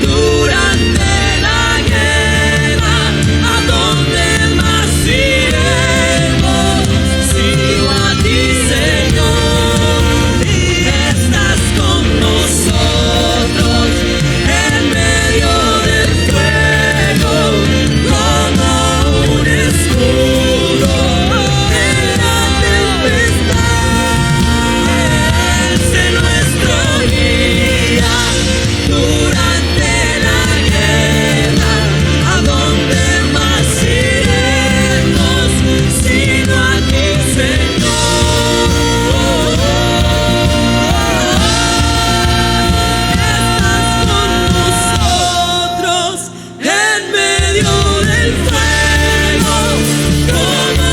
durante la guerra. ¿A dónde más iremos sino a ti, Señor? Estás con nosotros en medio del fuego, como un escudo en la tempestad. Sé nuestro guía durante la guerra. ¿A dónde más iremos sino a ti, Señor? Estás con nosotros en medio del fuego, como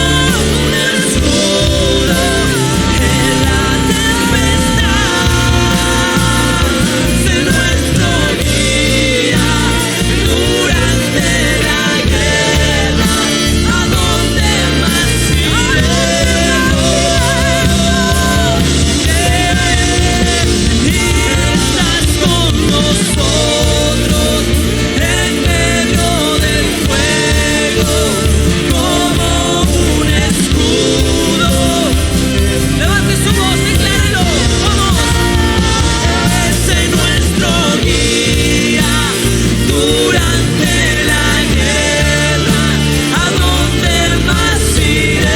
un escudo en la tempestad. Sé nuestro guía durante la guerra. ¿A dónde más iremos? Y estás con nosotros en medio del fuego, como un escudo. Levante su voz, decláralo, vamos. Sé nuestro guía durante la guerra. ¿A dónde más iremos?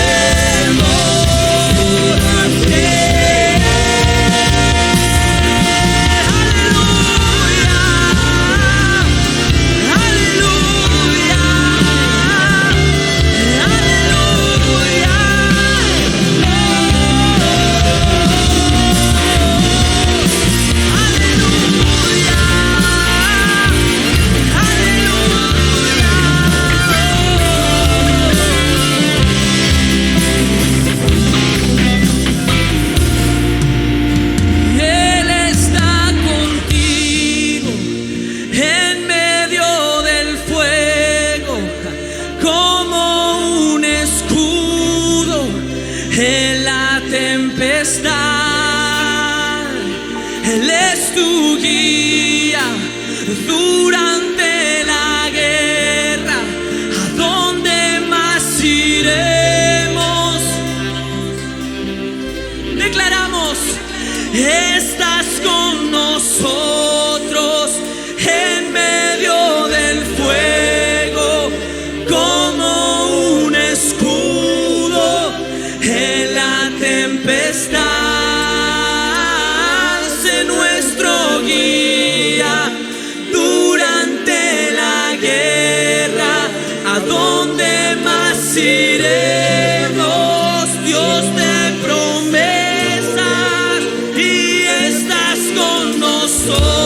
Él está contigo en medio del fuego, como un escudo en la tempestad. Él es tu guía durante la guerra. ¿A dónde más iremos? Declaramos, estás con nosotros en medio del fuego, como un escudo en la tempestad. Sé nuestro guía durante la guerra. ¿A dónde más iremos? Dios de promesas, y estás con nosotros.